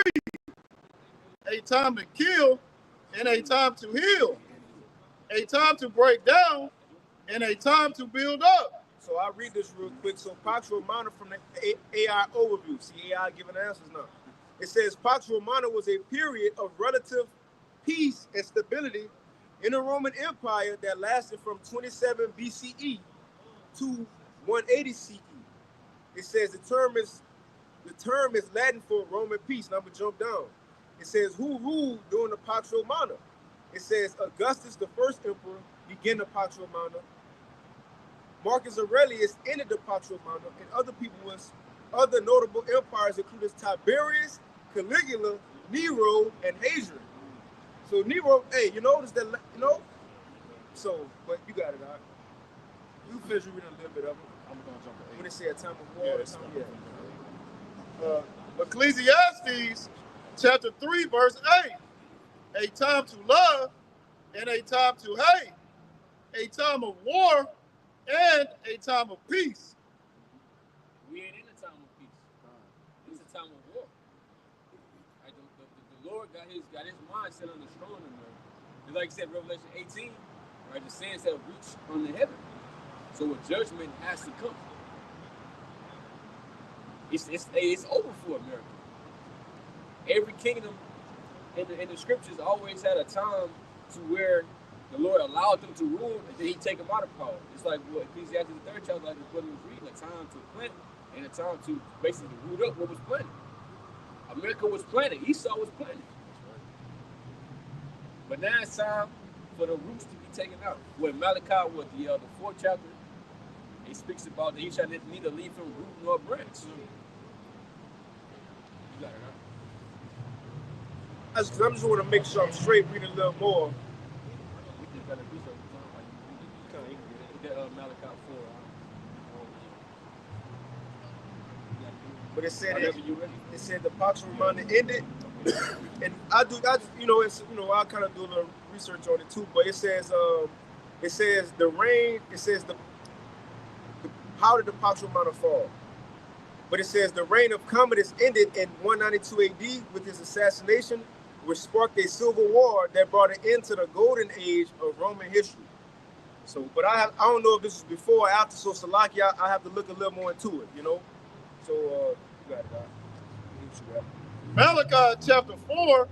A time to kill and a time to heal. A time to break down and a time to build up. So I'll read this real quick. So Pax Romana from the AI overview. See, AI giving answers now. It says Pax Romana was a period of relative peace and stability in the Roman Empire that lasted from 27 BCE to 180 CE. It says the term is Latin for Roman peace. Now I'm gonna jump down. It says who ruled during the Pax Romana. It says Augustus, the first emperor, began the Pax Romana. Marcus Aurelius ended the Pax Romana, and other notable empires included Tiberius, Caligula, Nero, and Hadrian. So Nero, hey, you notice that, So, but you got it, all right. You finish reading a little bit of it. I'm going to jump to 8. When they say a time of war, Ecclesiastes chapter 3, verse 8. A time to love and a time to hate. A time of war and a time of peace. We ain't in a time of peace. It's a time of war. Right? The Lord got his mindset on the throne in there. And like I said, Revelation 18, right? The sands have reached on the heaven. So a judgment has to come. It's over for America. Every kingdom in the scriptures always had a time to where the Lord allowed them to rule, and then He take them out of power. It's like what Ecclesiastes the 3rd chapter, like the brother was reading, a time to plant and a time to basically root up what was planted. America was planted. Esau was planted. But now it's time for the roots to be taken out. When Malachi, the 4th chapter, it speaks about that he shall neither leave from root nor branch. You got it, huh? I'm just want to make sure I'm straight reading a little more. Malachi 4. But it said Whenever you're ready. it said the Pax Romana ended, and I you know, it's, you know, I kind of do a little research on it too. But it says the reign. It says how did the Pax Romana fall? But it says the reign of Commodus ended in 192 AD with his assassination, which sparked a civil war that brought an end to the golden age of Roman history. So, but I don't know if this is before or after. So, Salakia, I have to look a little more into it, you know. So, you got it, Malachi chapter 4,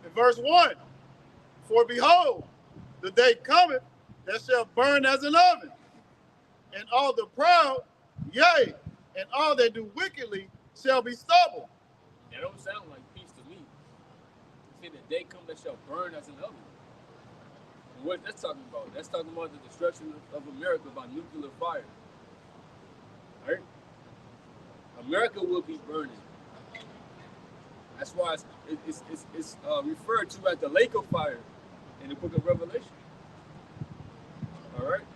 and verse 1. For behold, the day cometh that shall burn as an oven, and all the proud, yea, and all that do wickedly shall be stubble. That don't sound like peace to me. See, the day come that shall burn as an oven. And what that's talking about? That's talking about the destruction of America by nuclear fire. Right? America will be burning. That's why it's referred to as the lake of fire in the book of Revelation. All right?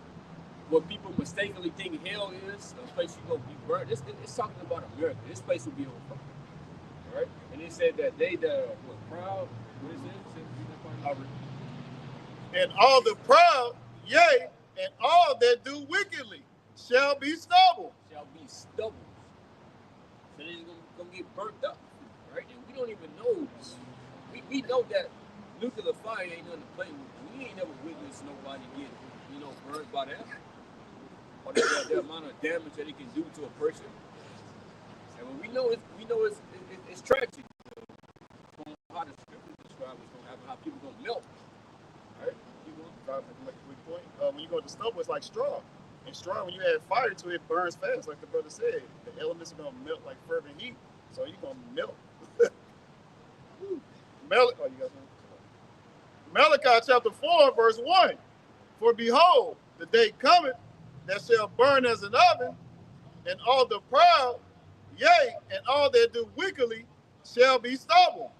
What people mistakenly think hell is, a place you go be burned. It's talking about America. This place will be on fire. All right? And it said that they that were proud, what is it? And all the proud, yea, and all that do wickedly shall be stubble. Shall be stubble. So they're gonna get burnt up, right? And we don't even know. We know that nuclear fire ain't nothing to play with. We ain't never witnessed nobody get, burned by that. Or the amount of damage that it can do to a person. And when we know it's tragic. From how the scriptures describe what's gonna happen, how people gonna melt. Right? When you go to stubble, it's like straw. And straw, when you add fire to it, burns fast, like the brother said. The elements are gonna melt like fervent heat, so you're gonna melt. Malachi chapter 4, verse 1. For behold, the day cometh that shall burn as an oven, and all the proud, yea, and all that do wickedly shall be stubble.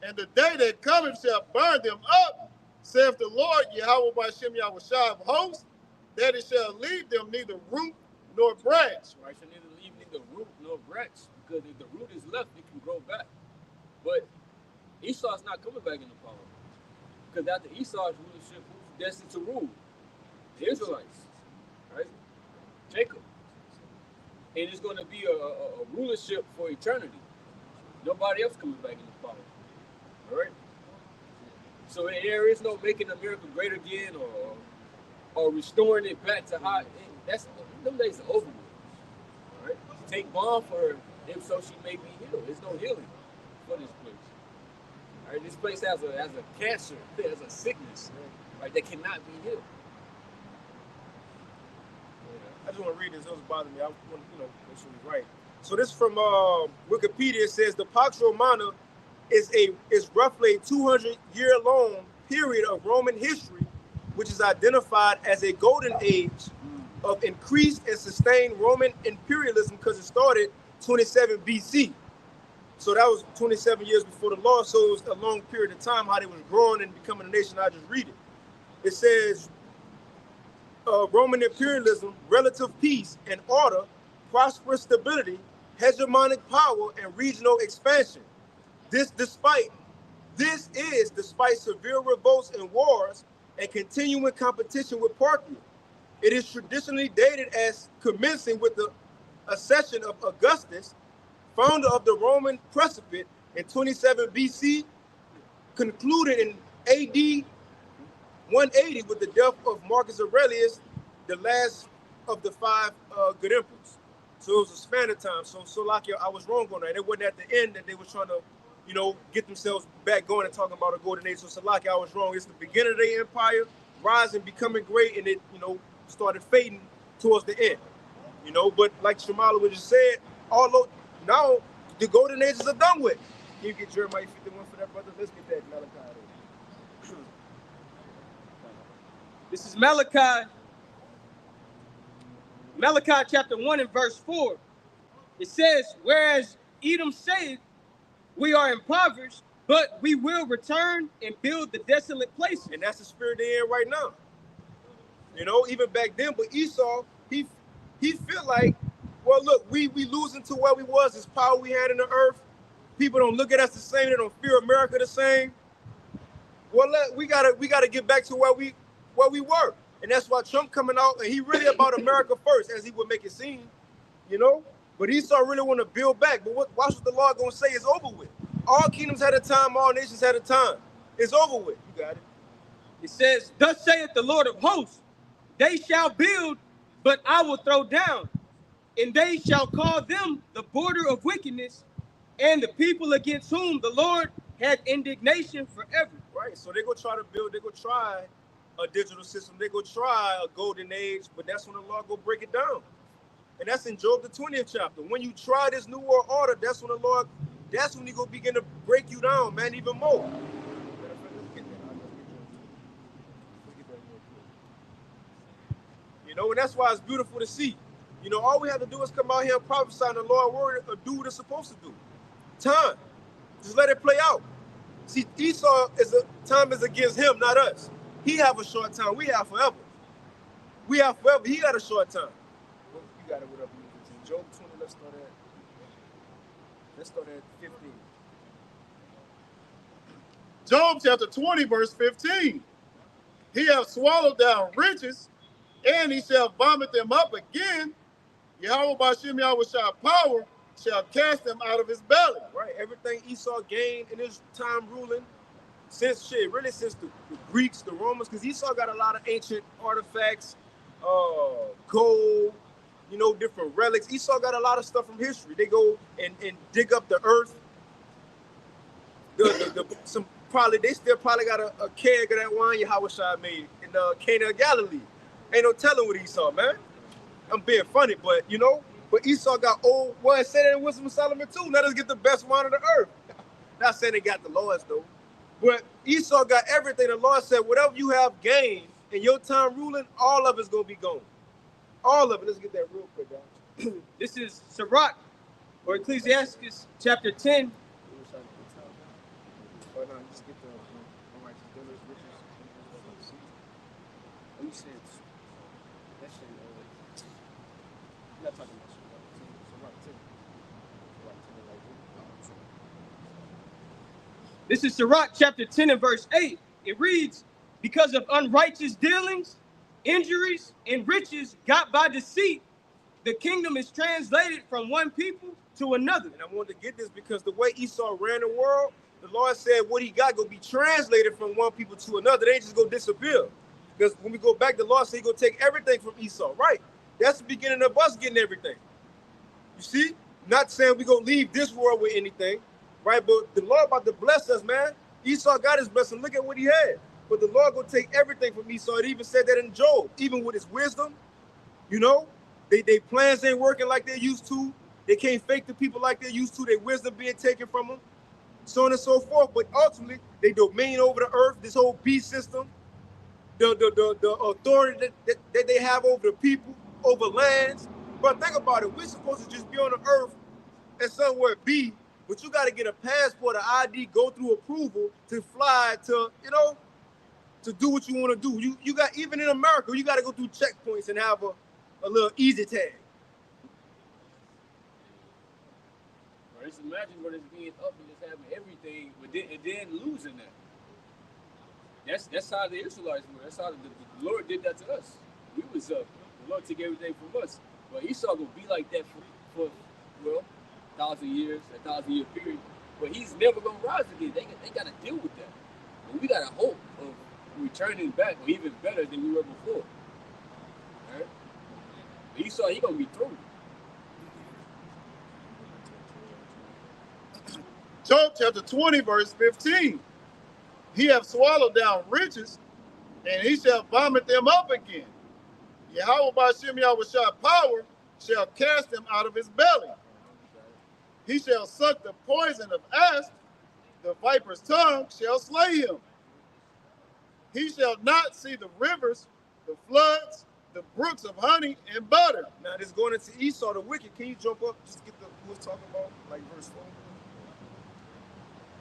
And the day that cometh shall burn them up, saith the Lord Yahweh by Shem Yahushua of hosts, that it shall leave them neither root nor branch. Right, so neither leave neither root nor branch, because if the root is left, it can grow back. But Esau's not coming back into power, because after Esau's rulership, who's destined to rule? The Israelites, right? Jacob. And it's going to be a rulership for eternity. Nobody else coming back into power. All right? So there is no making America great again or restoring it back to how them days are over with. All right? Take bomb for her, if so she may be healed. There's no healing for this place. All right? This place has a cancer, has a sickness, right, that cannot be healed. I just want to read this. It was bothering me. I want to, make sure we're right. So this from Wikipedia. It says the Pax Romana is roughly a 200-year-long period of Roman history, which is identified as a golden age of increased and sustained Roman imperialism because it started 27 BC. So that was 27 years before the law. So it was a long period of time how they was growing and becoming a nation. I just read it. It says Roman imperialism, relative peace and order, prosperous stability, hegemonic power, and regional expansion. This is despite severe revolts and wars and continuing competition with Parthia. It is traditionally dated as commencing with the accession of Augustus, founder of the Roman Principate, in 27 BC, concluded in AD 180 with the death of Marcus Aurelius, the last of the five good emperors. So it was a span of time. So like I was wrong on that. It wasn't at the end that they were trying to, get themselves back going and talking about a golden age. So Salaki, I was wrong. It's the beginning of their empire, rising, becoming great, and it, started fading towards the end. But like Shamala was just said, although now the golden ages are done with. Can you get Jeremiah 51 for that, brother? Let's get that Malachi. This is Malachi chapter 1 and verse 4. It says, whereas Edom saith, we are impoverished, but we will return and build the desolate places. And that's the spirit they're in right now. Even back then, but Esau, he he feel like, well, look, we losing to where we was, this power we had in the earth. People don't look at us the same. They don't fear America the same. Well, we gotta get back to where we were, and that's why Trump coming out and he really about America first, as he would make it seem, you know. But Esau really want to build back. But watch what the Lord gonna say is over with. All kingdoms had a time, all nations had a time. It's over with. You got it. It says, "Thus saith the Lord of hosts, they shall build, but I will throw down, and they shall call them the border of wickedness, and the people against whom the Lord had indignation forever." Right. So they go try to build. They go try a digital system. They go try a golden age. But that's when the Lord go break it down. And that's in Job the 20th chapter. When you try this new world order, that's when he go begin to break you down, man, even more. You know, and that's why it's beautiful to see. You know, all we have to do is come out here and prophesy in the Lord's word or do what it's supposed to do. Time. Just let it play out. See, Esau time is against him, not us. He have a short time. We have forever. We have forever. He got a short time. Well, you got it. Whatever you can. Job 20. Let's start at 15. Job chapter 20, verse 15. He hath swallowed down riches, and he shall vomit them up again. Yahweh Bashem Yahweh Shah power shall cast them out of his belly. Right. Everything Esau gained in his time ruling, since the Greeks, the Romans, because Esau got a lot of ancient artifacts, gold, you know, different relics. Esau got a lot of stuff from history. They go and dig up the earth. They still probably got a keg of that wine Yahweh Shah made in Cana of Galilee. Ain't no telling what Esau, man. I'm being funny, but you know, but Esau got old. Well, it said it in Wisdom of Solomon too. Let us get the best wine of the earth. Not saying they got the lowest though, but Esau got everything. The Lord said, whatever you have gained in your time ruling, all of it's gonna be gone. All of it. Let's get that real quick, guys. This is Sirach, or Ecclesiastes chapter 10. Just get the unrighteous dealers, riches. Let me say it. That shit. You're not talking about This is Sirach chapter 10 and verse 8. It reads, "Because of unrighteous dealings, injuries, and riches got by deceit, the kingdom is translated from one people to another." And I wanted to get this because the way Esau ran the world, the Lord said what he got go be translated from one people to another. They ain't just go disappear. Because when we go back, the Lord said he go take everything from Esau. Right. That's the beginning of us getting everything. You see? Not saying we gonna leave this world with anything. Right? But the Lord about to bless us, man. Esau got his blessing. Look at what he had. But the Lord gonna take everything from Esau. It even said that in Job. Even with his wisdom, you know, they plans ain't working like they used to. They can't fake the people like they used to. Their wisdom being taken from them. So on and so forth. But ultimately, they domain over the earth, this whole beast system, the authority that they have over the people, over lands. But think about it. We're supposed to just be on the earth and somewhere be, but you got to get a passport, an ID, go through approval to fly to, you know, to do what you want to do. You got, even in America, you got to go through checkpoints and have a little easy tag. Just imagine what it's being up and just having everything, but then losing that. That's how the Israelites were. That's how the Lord did that to us. We was up. The Lord took everything from us. But Esau gonna be like that for 1,000 years, a 1,000-year period. But he's never gonna rise again. They gotta deal with that. And we got a hope of returning back, or even better than we were before. All right? But Esau, he gonna be through. Job chapter 20, verse 15. He hath swallowed down riches, and he shall vomit them up again. Yahweh Bashem Yahweh Shah power shall cast them out of his belly. He shall suck the poison of asp, the viper's tongue shall slay him. He shall not see the rivers, the floods, the brooks of honey and butter. Now this going into Esau the wicked. Can you jump up just to get who was talking about, like verse 4?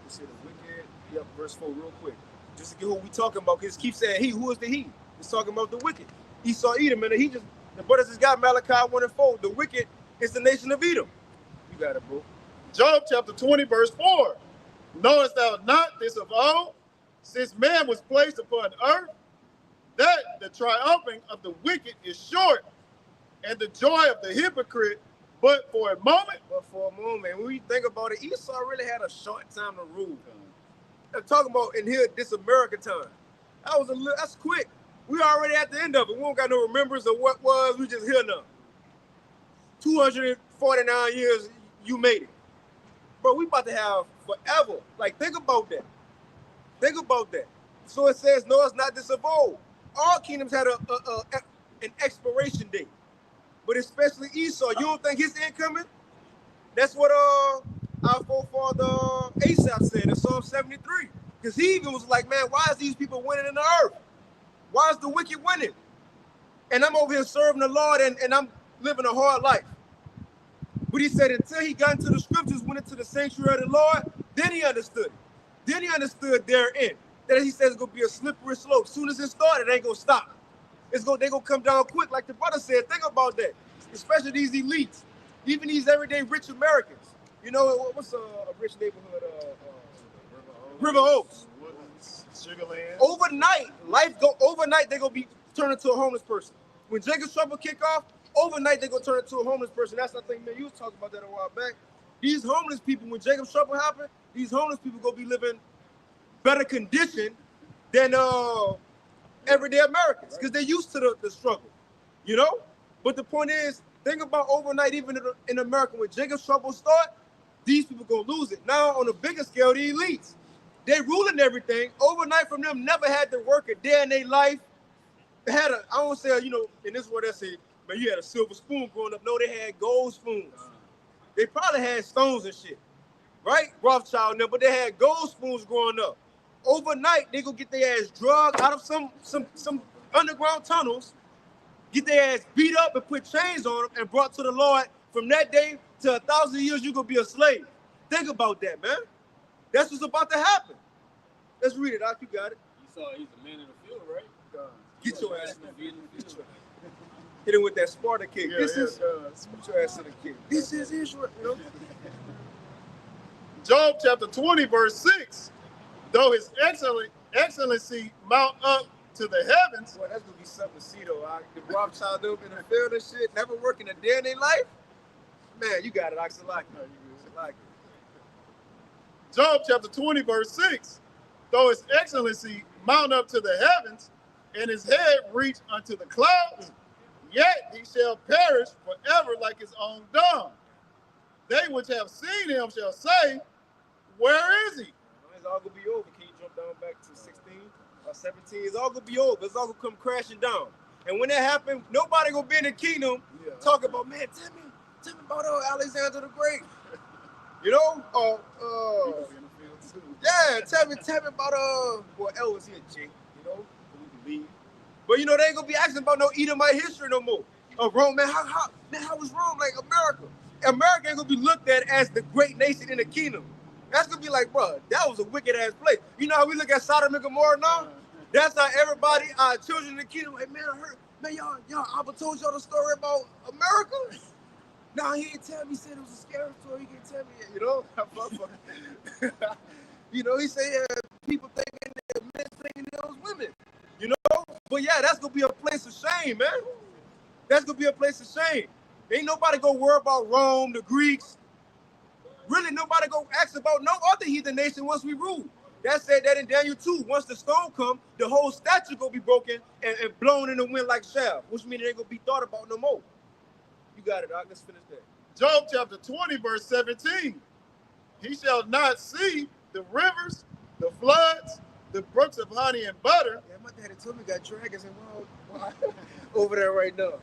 You say the wicked. Yep, verse 4 real quick. Just to get who we talking about, because it keeps saying he. Who is the he? It's talking about the wicked. Esau Edom, and he just The brothers just got Malachi 1 and 4. The wicked is the nation of Edom. You got it, bro. Job chapter 20, verse 4. Knowest thou not this of old, since man was placed upon earth, that the triumphing of the wicked is short, and the joy of the hypocrite but for a moment? But for a moment, when we think about it, Esau really had a short time to rule. I'm talking about in here, this American time. That's quick. We already at the end of it. We don't got no remembrance of what was. We just here now. 249 years, you made it. Bro, we about to have forever. Like, think about that. Think about that. So it says, no, it's not this of old. All kingdoms had an expiration date. But especially Esau. You don't think his end coming? That's what our forefather Asaph said in Psalm 73. Because he even was like, man, why is these people winning in the earth? Why is the wicked winning? And I'm over here serving the Lord and I'm living a hard life. But he said until he got into the scriptures, went into the sanctuary of the Lord, then he understood it. Then he understood therein. That he says it's going to be a slippery slope. As soon as it started, it ain't going to stop. They're going to come down quick, like the brother said. Think about that. Especially these elites. Even these everyday rich Americans. You know, what's a rich neighborhood? River Oaks. Sugarland. Overnight, they're going to be turned into a homeless person. When Jacob's trouble kick off, overnight they're going to turn into a homeless person. That's, I think, man, you was talking about that a while back. These homeless people, when Jacob's trouble happened, these homeless people going to be living better condition than everyday Americans because they're used to the struggle, you know? But the point is, think about overnight, even in America, when Jacob's trouble start, these people going to lose it. Now, on a bigger scale, the elites, they ruling everything. Overnight from them, never had to work a day in their life. They had I don't say, you know, in this word, I say, man, you had a silver spoon growing up. No, they had gold spoons. They probably had stones and shit, right? Rothschild, but they had gold spoons growing up. Overnight, they go get their ass drugged out of some underground tunnels, get their ass beat up and put chains on them and brought to the Lord. From that day to 1,000 years, you're going to be a slave. Think about that, man. That's what's about to happen. Let's read it, Doc. You got it. He's a man in the field, right? Get your ass in the field. Hit him with that Sparta kick. Yeah, Get your ass in the kick. This is Israel. You know? Job chapter 20, verse 6. Though his excellency mount up to the heavens. Boy, that's gonna be something to see though. The Rothschild up in the field and shit, never working a day in their life. Man, you got it, Oxalaki. Job chapter 20, verse 6. Though his excellency mount up to the heavens, and his head reach unto the clouds, yet he shall perish forever like his own dung. They which have seen him shall say, where is he? It's all gonna be over. Can you jump down back to 16 or 17? It's all gonna be over. It's all gonna come crashing down. And when that happens, nobody gonna be in the kingdom talking about, man, tell me about Alexander the Great. You know? Yeah, tell me about L was here, Jake. You know? We believe. But you know, they ain't gonna be asking about no Edomite history no more. Rome, man, how was Rome like America? America ain't gonna be looked at as the great nation in the kingdom. That's gonna be like, bro, that was a wicked ass place. You know how we look at Sodom and Gomorrah now? That's how everybody, our children in the kingdom, like, man, I heard, man, y'all, Abba told y'all the story about America. Nah, he didn't tell me. He said it was a scary story. He didn't tell me, you know. You know, he said people thinking that men thinking it was women. You know, but yeah, that's gonna be a place of shame, man. That's gonna be a place of shame. Ain't nobody gonna worry about Rome, the Greeks. Really, nobody go ask about no other heathen nation once we rule. That said that in Daniel 2. Once the stone come, the whole statue gonna be broken and blown in the wind like chaff, which means it ain't gonna be thought about no more. You got it, Doc. Let's finish that. Job chapter 20, verse 17. He shall not see the rivers, the floods, the brooks of honey and butter. Yeah, my daddy told me got dragons and wild over there right now.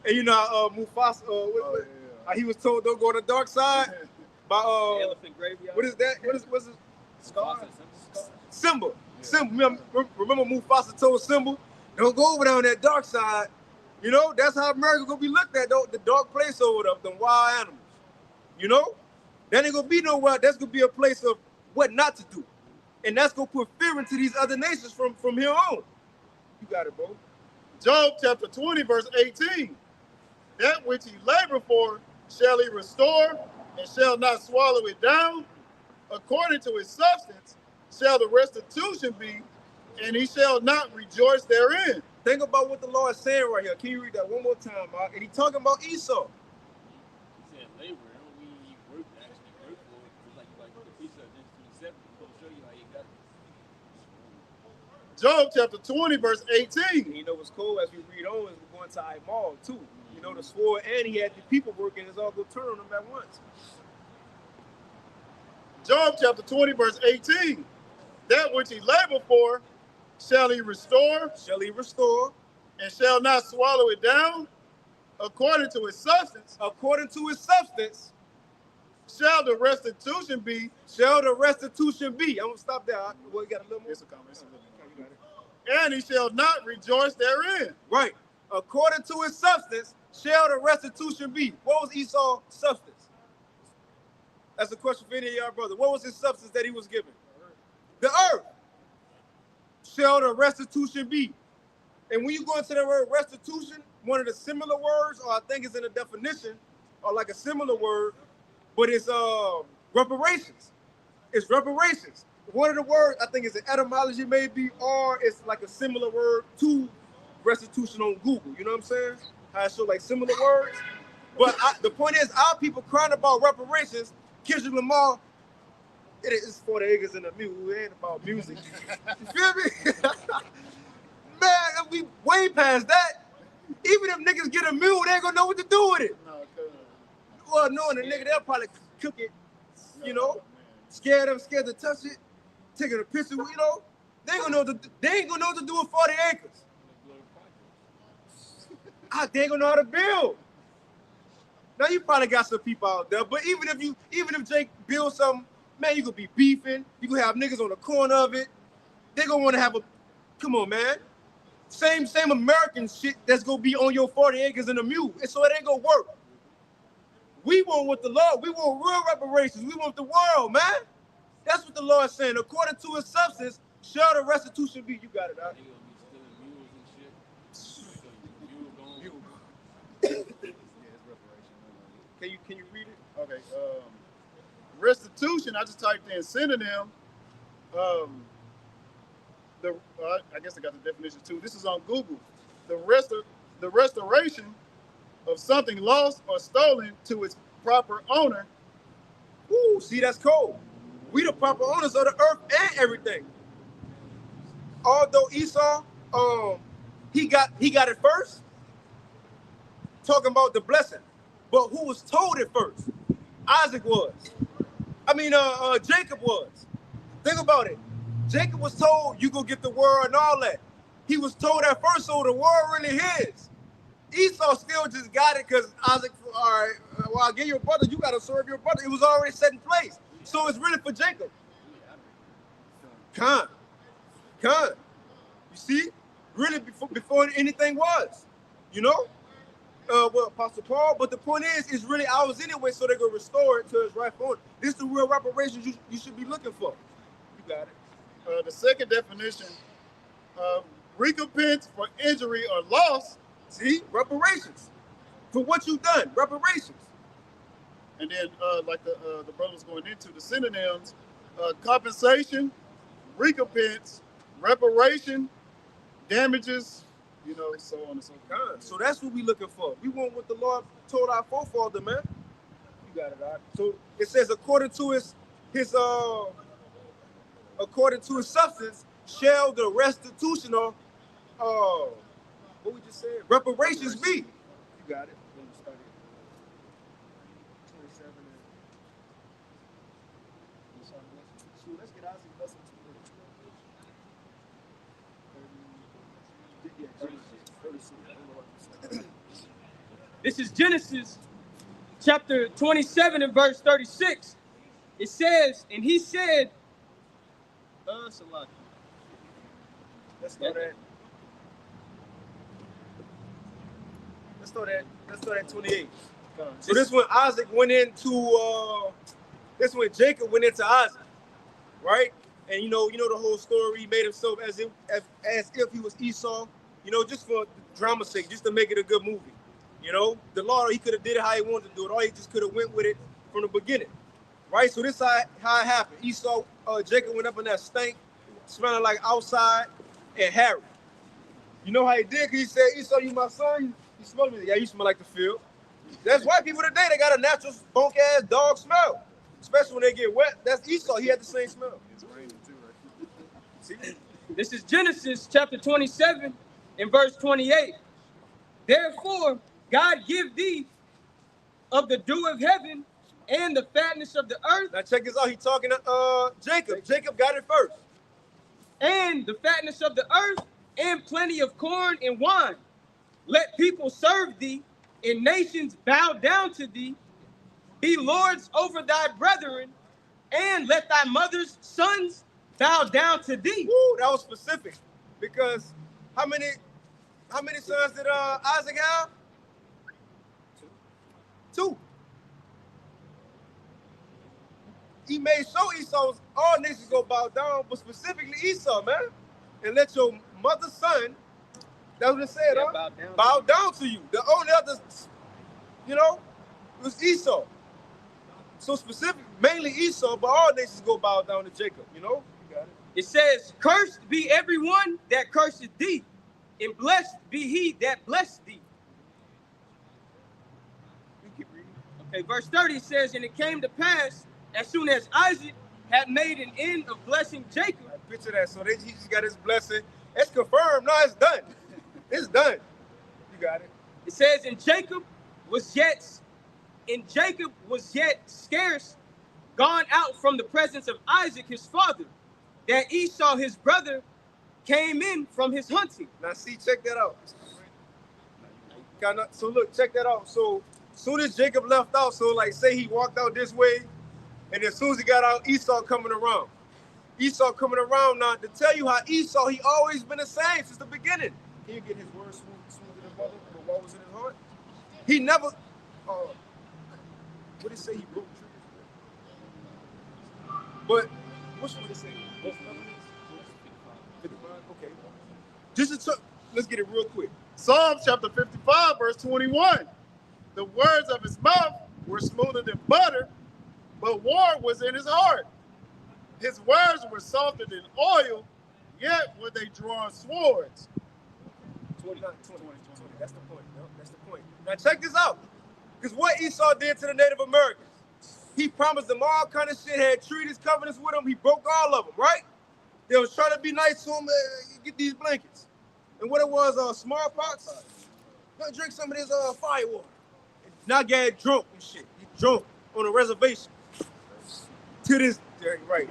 And you know, Mufasa, he was told don't go on the dark side. By Elephant graveyard. What is that? What's it? Simba. Simba. Remember Mufasa told Simba, don't go over there on that dark side. You know, that's how America gonna be looked at, though, the dark place over there, them wild animals. You know? That ain't gonna be nowhere. That's gonna be a place of what not to do. And that's gonna put fear into these other nations from here on. You got it, bro. Job chapter 20, verse 18. That which he labored for shall he restore, and shall not swallow it down. According to his substance shall the restitution be, and he shall not rejoice therein. Think about what the Lord is saying right here. Can you read that one more time, Mark? And he's talking about Esau. He said labor. It don't mean he worked, actually worked for it. It's like the precept in 27. He's going to show you how you got it. Job chapter 20, verse 18. And you know what's cool as we read on is we're going to Imal too. You know, the sword, and he had the people working, it's all going to turn on them at once. Job chapter 20, verse 18. That which he labored for shall he restore, Shall he restore? and shall not swallow it down. According to his substance According to his substance, shall the restitution be. shall the restitution be. I'm going to stop there. Well, you got a little more? It's a comment. And he shall not rejoice therein. Right. According to his substance, shall the restitution be. What was Esau's substance? That's a question for any of y'all brothers. What was his substance that he was given? The earth. Shall the restitution be. And when you go into the word restitution, one of the similar words, or I think it's in the definition, or like a similar word, but it's reparations. It's reparations. One of the words, I think it's an etymology maybe, or it's like a similar word to restitution on Google. You know what I'm saying? How I show like similar words. But the point is, our people crying about reparations. Kendrick Lamar, it is for the acres and the mule. It ain't about music. You feel me? Man, we way past that. Even if niggas get a mule, they ain't gonna know what to do with it. Well, knowing the nigga, they'll probably cook it, you know, scared to touch it, taking a picture, you know. They ain't gonna know what to do with 40 acres. They ain't gonna know how to build. Now you probably got some people out there, but even if Jake builds something, man, you could be beefing. You could have niggas on the corner of it. They gonna want to have a, come on, man. Same American shit that's gonna be on your 40 acres in a mule. And so it ain't gonna work. We want what the Lord, we want real reparations. We want the world, man. That's what the Lord is saying. According to his substance, shall the restitution be. You got it, out. Can you read it? Okay. Restitution, I just typed in synonym. I guess I got the definition too. This is on Google. The restoration of something lost or stolen to its proper owner. Ooh, see, that's cold. We the proper owners of the earth and everything. Although Esau, he got it first, talking about the blessing. But who was told it first? Isaac was. Jacob was. Think about it. Jacob was told you go get the world and all that. He was told at first, so the world really his. Esau still just got it because Isaac, all right, well, I'll give you a brother, you got to serve your brother. It was already set in place. So it's really for Jacob. Con. You see? Really before anything was. You know? Apostle Paul, but the point is, it's really ours anyway, so they're going to restore it to its rightful owner. This is the real reparations you should be looking for. You got it. The second definition, recompense for injury or loss. See? Reparations. For what you've done. Reparations. And then, like the brother was going into, the synonyms, compensation, recompense, reparation, damages, you know, so on and so forth. So that's what we looking for. We want what the Lord told our forefather, man. You got it, all right. So it says, according to his substance, shall the restitution of what we just said, reparations be. You got it. Let's get Isaac blessing. This is Genesis chapter 27 and verse 36. It says, and he said, Salaki. Let's throw that 28. So this when Isaac went into this when Jacob went into Isaac, right? And you know the whole story. He made himself as if he was Esau, you know, just for drama's sake, just to make it a good movie. You know, the Lord, he could have did it how he wanted to do it, or he just could have went with it from the beginning. Right? So this how it happened. Esau, Jacob went up in that stank, smelling like outside, and Harry. You know how he did? Because he said, Esau, you my son? You smell me? Yeah, you smell like the field. That's white people today. They got a natural bunk-ass dog smell. Especially when they get wet. That's Esau. He had the same smell. It's raining too, right? See? This is Genesis chapter 27 and verse 28. Therefore, God give thee of the dew of heaven and the fatness of the earth. Now check this out. He talking to Jacob. Jacob got it first. And the fatness of the earth and plenty of corn and wine. Let people serve thee and nations bow down to thee. Be lords over thy brethren, and let thy mother's sons bow down to thee. Woo, that was specific. Because how many sons did Isaac have? Two. He made sure Esau's all nations go bow down, but specifically Esau, man. And let your mother's son, that's what it said, Yeah, huh? bow Bow down to you. The only other, you know, was Esau. So specific, mainly Esau, but all nations go bow down to Jacob, you know? You got it. It says, cursed be everyone that curseth thee, and blessed be he that blessed thee. You keep reading. Okay, verse 30 says, and it came to pass, as soon as Isaac had made an end of blessing Jacob. I picture that. So he just got his blessing. It's confirmed. No, it's done. It's done. You got it. It says, and Jacob was yet scarce gone out from the presence of Isaac his father, that Esau his brother came in from his hunting. Now see, check that out. So look, check that out. So soon as Jacob left out, so like say he walked out this way, and as soon as he got out, Esau coming around. Esau coming around now to tell you how Esau, he always been the same since the beginning. Can you get his words smooth to the brother? But what was in his heart? He never, what did he say? He broke trees. But which one did he say? 55? Okay. Let's get it real quick. Psalms chapter 55, verse 21. The words of his mouth were smoother than butter, but war was in his heart. His words were softer than oil, yet were they drawn swords. 20. That's the point. No, that's the point. Now check this out. Because what Esau did to the Native Americans, he promised them all kind of shit, had treaties, covenants with them. He broke all of them, right? They was trying to be nice to him, get these blankets. And what it was, smallpox? Gonna drink some of this fire water. Now get drunk and shit. He drunk on a reservation. To this day, right?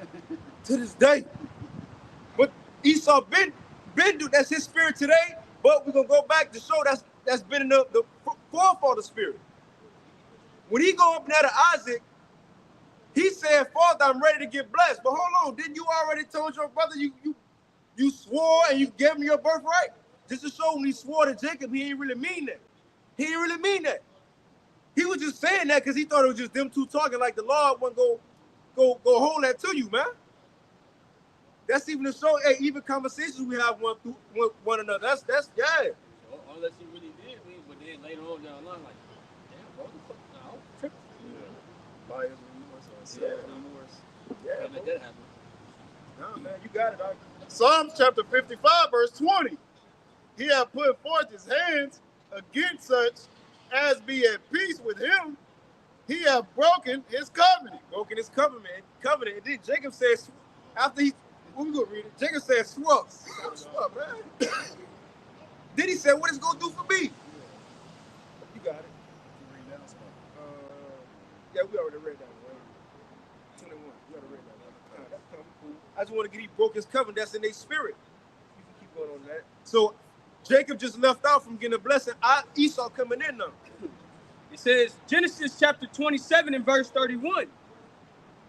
To this day. But Esau been that's his spirit today. But we're gonna go back to show that's been in the forefather spirit. When he go up there to Isaac, he said, Father, I'm ready to get blessed. But hold on, didn't you already told your brother you swore and you gave him your birthright? Just to show when he swore to Jacob, he didn't really mean that. He didn't really mean that. He was just saying that because he thought it was just them two talking like the Lord wouldn't go hold that to you, man. That's even to show, hey, even conversations we have one another. That's yeah. Unless he really did, but then later on down the line, like, damn, bro, no, tripping. Buyer's remorse or seller's remorse. Yeah, Can't let that happen. no, man, you got it. Dog. Psalms chapter 55, verse 20. He hath put forth his hands against such as be at peace with him. He hath broken his covenant. Broken his covenant. And then Jacob says, after he, we gonna read it. Jacob said, swap, man. Then he said, what is it gonna do for me? You got it. Yeah, we already read that one. 21. We already read that one. That's cool. I just want to get he broke his covenant. That's in their spirit. You can keep going on that. So Jacob just left out from getting a blessing. Esau coming in now. It says, Genesis chapter 27 and verse 31.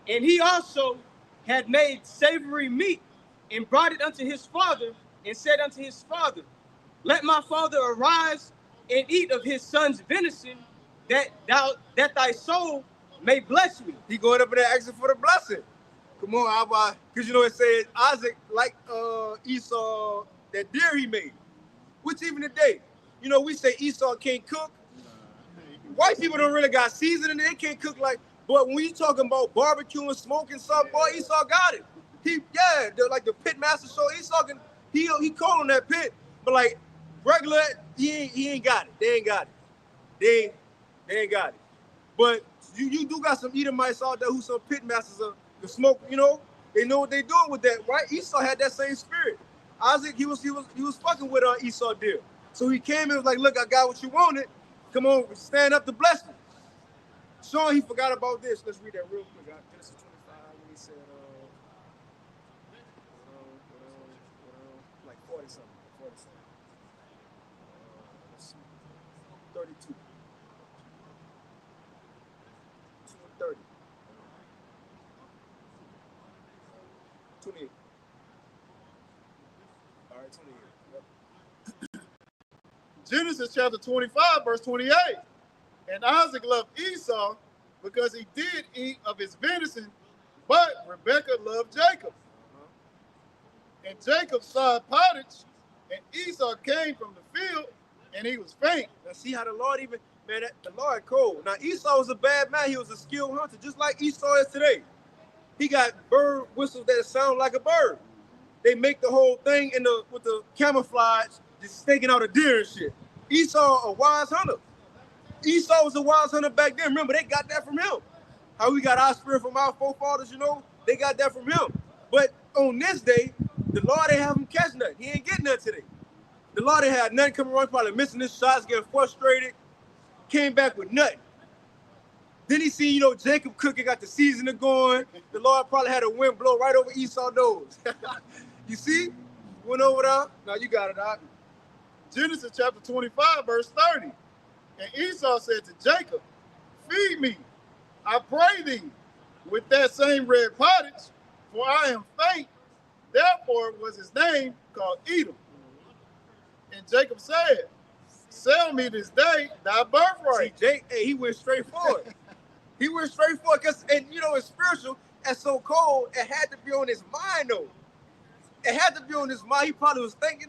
And he also had made savory meat and brought it unto his father and said unto his father, let my father arise and eat of his son's venison, that thy soul may bless me. He going up in there asking for the blessing. Come on, Abba. Because you know it says Isaac, like Esau, that deer he made. Which even today, you know, we say Esau can't cook. White people don't really got seasoning. They can't cook like. But when you talking about barbecue and smoking something, boy, Esau got it. Like the pit master show. He called on that pit, but like regular, he ain't got it. They ain't got it. They ain't got it. But you do got some Edomites out there who some pit masters of the smoke. You know, they know what they doing with that, right? Esau had that same spirit. Isaac, he was fucking with Esau deal. So he came and was like, look, I got what you wanted. Come on, stand up to bless me. Sean, he forgot about this. Let's read that real quick. Genesis 25, when he said, like 40 something. 40 something. Let's see. 32. 230. 28. All right, 28. Yep. Genesis chapter 25, verse 28. And Isaac loved Esau because he did eat of his venison, but Rebekah loved Jacob. And Jacob saw pottage, and Esau came from the field, and he was faint. Now see how the Lord the Lord cold. Now Esau was a bad man. He was a skilled hunter, just like Esau is today. He got bird whistles that sound like a bird. They make the whole thing with the camouflage, just staking out a deer and shit. Esau, a wise hunter. Esau was a wise hunter back then. Remember, they got that from him. How we got our spirit from our forefathers, you know, they got that from him. But on this day, the Lord ain't have him catch nothing. He ain't getting nothing today. The Lord ain't had nothing coming around, probably missing his shots, getting frustrated, came back with nothing. Then he seen, Jacob cooking, got the seasoning going. The Lord probably had a wind blow right over Esau's nose. You see? Went over there. Now you got it out. Genesis chapter 25, verse 30. And Esau said to Jacob, feed me, I pray thee, with that same red pottage, for I am faint. Therefore was his name called Edom. And Jacob said, sell me this day thy birthright. See, he went straight forward. He went straight forward because, it's spiritual and so cold, it had to be on his mind, though. It had to be on his mind. He probably was thinking,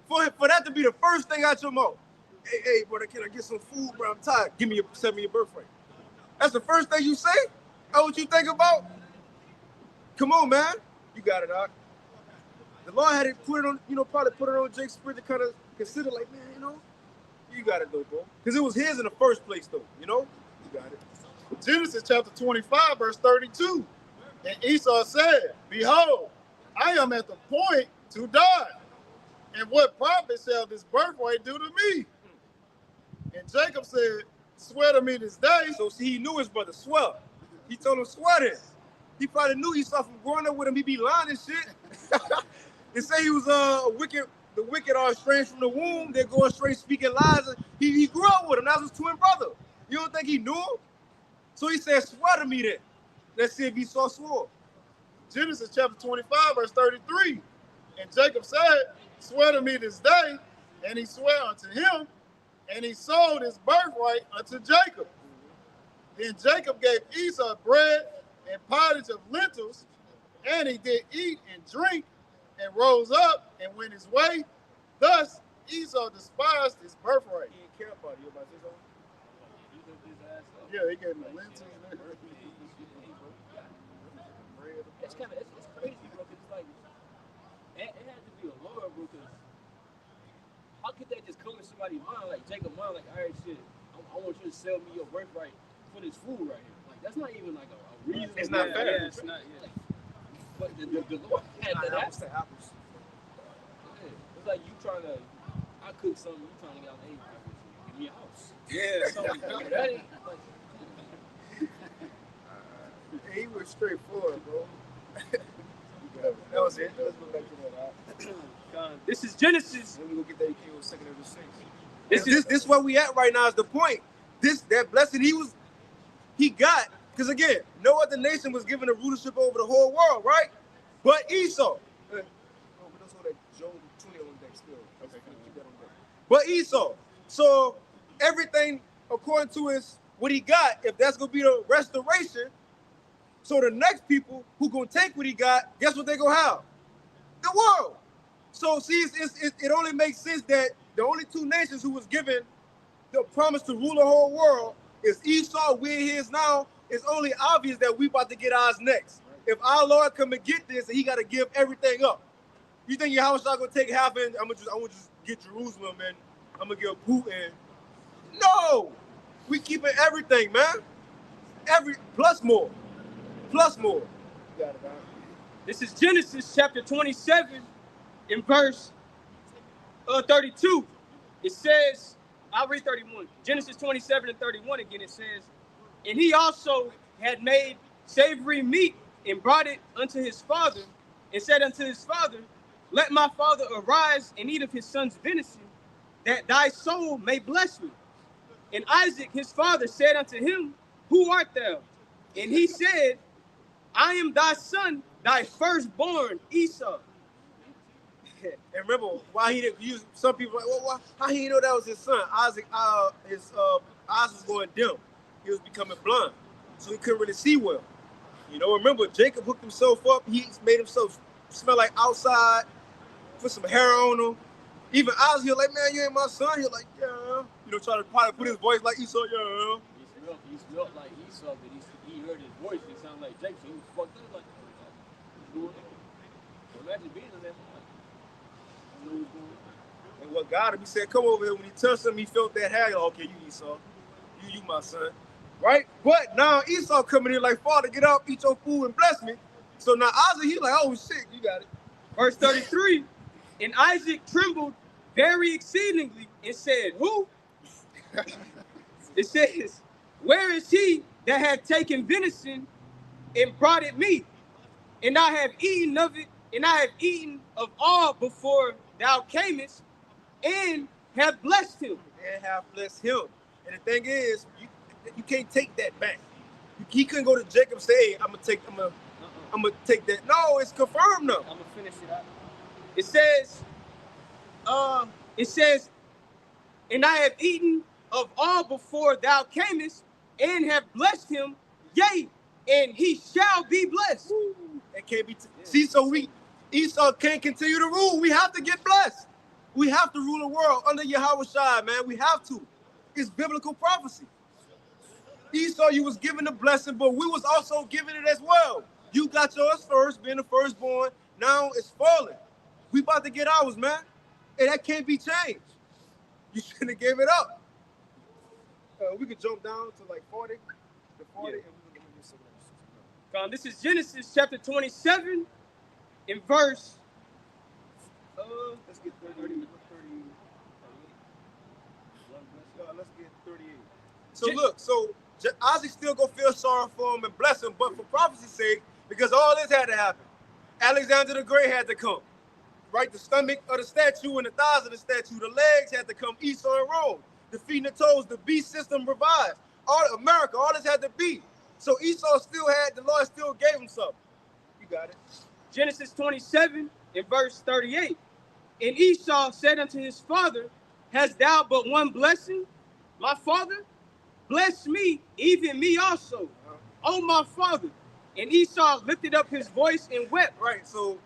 for that to be the first thing out your mouth. Hey, brother, can I get some food, bro? I'm tired. Send me your birthright. That's the first thing you say? That's what you think about? Come on, man. You got it, Doc. The Lord had it put it on, probably put it on Jake's spirit to kind of consider, like, man, you got it, though, bro. Because it was his in the first place, though, You got it. Genesis chapter 25, verse 32. And Esau said, behold, I am at the point to die. And what profit shall this birthright do to me? And Jacob said, swear to me this day. So see, he knew his brother, swear. He told him, swear this. He probably knew Esau from growing up with him. He be lying and shit. They say he was the wicked are estranged from the womb. They're going straight speaking lies. He grew up with him. That was his twin brother. You don't think he knew him? So he said, swear to me then. Let's see if Esau swore. Genesis chapter 25, verse 33. And Jacob said, swear to me this day. And he swore unto him, and he sold his birthright unto Jacob. Then Jacob gave Esau bread and pottage of lentils, and he did eat and drink, and rose up and went his way. Thus Esau despised his birthright. He didn't care about you about this own. Yeah, he gave me lentils. It's crazy, bro. Cause it's like it had to be a lawyer, bro. Cause how could that just come in somebody's mind, like Jacob mind, like, all right, shit, I want you to sell me your birthright for this food right here. Like that's not even like a reason. It's not fair. Yeah, it's not. Yeah. But the Lord had that. Apples to apples. Yeah. It's like you trying to, I cook something, you trying to get out, hey, give me a house. Yeah. So that ain't like. He was straightforward, bro. That was it. Let's go back to that. This is Genesis. Let me go get that EQ second of the six. This where we at right now is the point. That blessing he got, because again, no other nation was given the rulership over the whole world, right? But Esau. But Esau. So everything according to what he got, if that's gonna be the restoration. So the next people who gonna take what he got, guess what they gonna have? The world. So see, it only makes sense that the only two nations who was given the promise to rule the whole world, is Esau, we're his now, it's only obvious that we about to get ours next. If our Lord come and get this, and he got to give everything up. You think Yahweh gonna take half in? I'm gonna just get Jerusalem and I'm gonna give Putin. No, we keeping everything, man. Plus more. Plus more. You got it, man. This is Genesis chapter 27 in verse 32. It says, I'll read 31. Genesis 27 and 31 again, it says, and he also had made savory meat and brought it unto his father, and said unto his father, let my father arise and eat of his son's venison, that thy soul may bless me. And Isaac his father said unto him, who art thou? And he said, I am thy son, thy firstborn Esau. And remember, why he didn't use, some people like, well, how he didn't know that was his son? Isaac, his eyes was going dim. He was becoming blind, so he couldn't really see well. You know, remember, Jacob hooked himself up. He made himself smell like outside, put some hair on him. Even Isaac, he was like, man, you ain't my son. He was like, yeah. You know, trying to probably put his voice like Esau, yeah. He smelled like Esau, but he heard his voice. He sounded like Jacob, so he was fucked up. Like, what's going on? So imagine being in that moment. I don't know what's going on. And what got him, he said, come over here. When he touched him, he felt that hair. Like, okay, you Esau. You my son. Right? But now Esau coming in like, Father, get up, eat your food, and bless me. So now Isaac, he's like, oh, shit, you got it. Verse 33, and Isaac trembled very exceedingly and said, who? It says, where is he that had taken venison and brought it me? And I have eaten of it, and I have eaten of all before thou camest, and have blessed him. And have blessed him. And the thing is, you can't take that back. He couldn't go to Jacob and say, hey, I'm gonna take that. No, it's confirmed now. I'm gonna finish it out. It says, and I have eaten of all before thou camest, and have blessed him, yea, and he shall be blessed. It can't be. See, so Esau can't continue to rule. We have to get blessed. We have to rule the world under Yahweh Shai, man. We have to. It's biblical prophecy. Esau, you was given the blessing, but we was also given it as well. You got yours first, being the firstborn. Now it's falling. We about to get ours, man. And that can't be changed. You shouldn't have gave it up. We could jump down to like 40. The 40, yeah. And we can do something else. This is Genesis chapter 27 in verse. Let's get 30. Let's get 38. So look, so Isaac still gonna feel sorry for him and bless him, but for prophecy's sake, because all this had to happen. Alexander the Great had to come. Right, the stomach of the statue and the thighs of the statue, the legs had to come. Esau and Rome, the feet and the toes, the beast system revised. All America, all this had to be. So Esau still had, the Lord still gave him something. You got it. Genesis 27 in verse 38. And Esau said unto his father, hast thou but one blessing, my father? Bless me, even me also. Oh, my father. And Esau lifted up his voice and wept. Right, so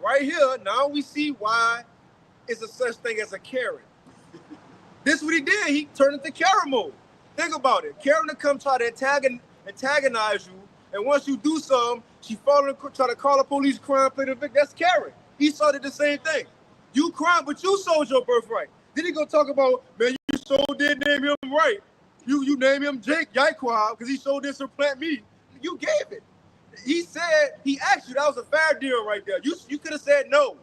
right here, now we see why it's a such thing as a Karen. This is what he did. He turned into Karen mode. Think about it. Karen will come try to antagonize you, and once you do something, she try to call the police, crime, play the victim. That's Karen. Esau did the same thing. You crime, but you sold your birthright. Then he gonna talk about, man, you sure did name him right. You name him Jake Yaquab because he sure did supplant me. You gave it. He said, he asked you, that was a fair deal right there. You could have said no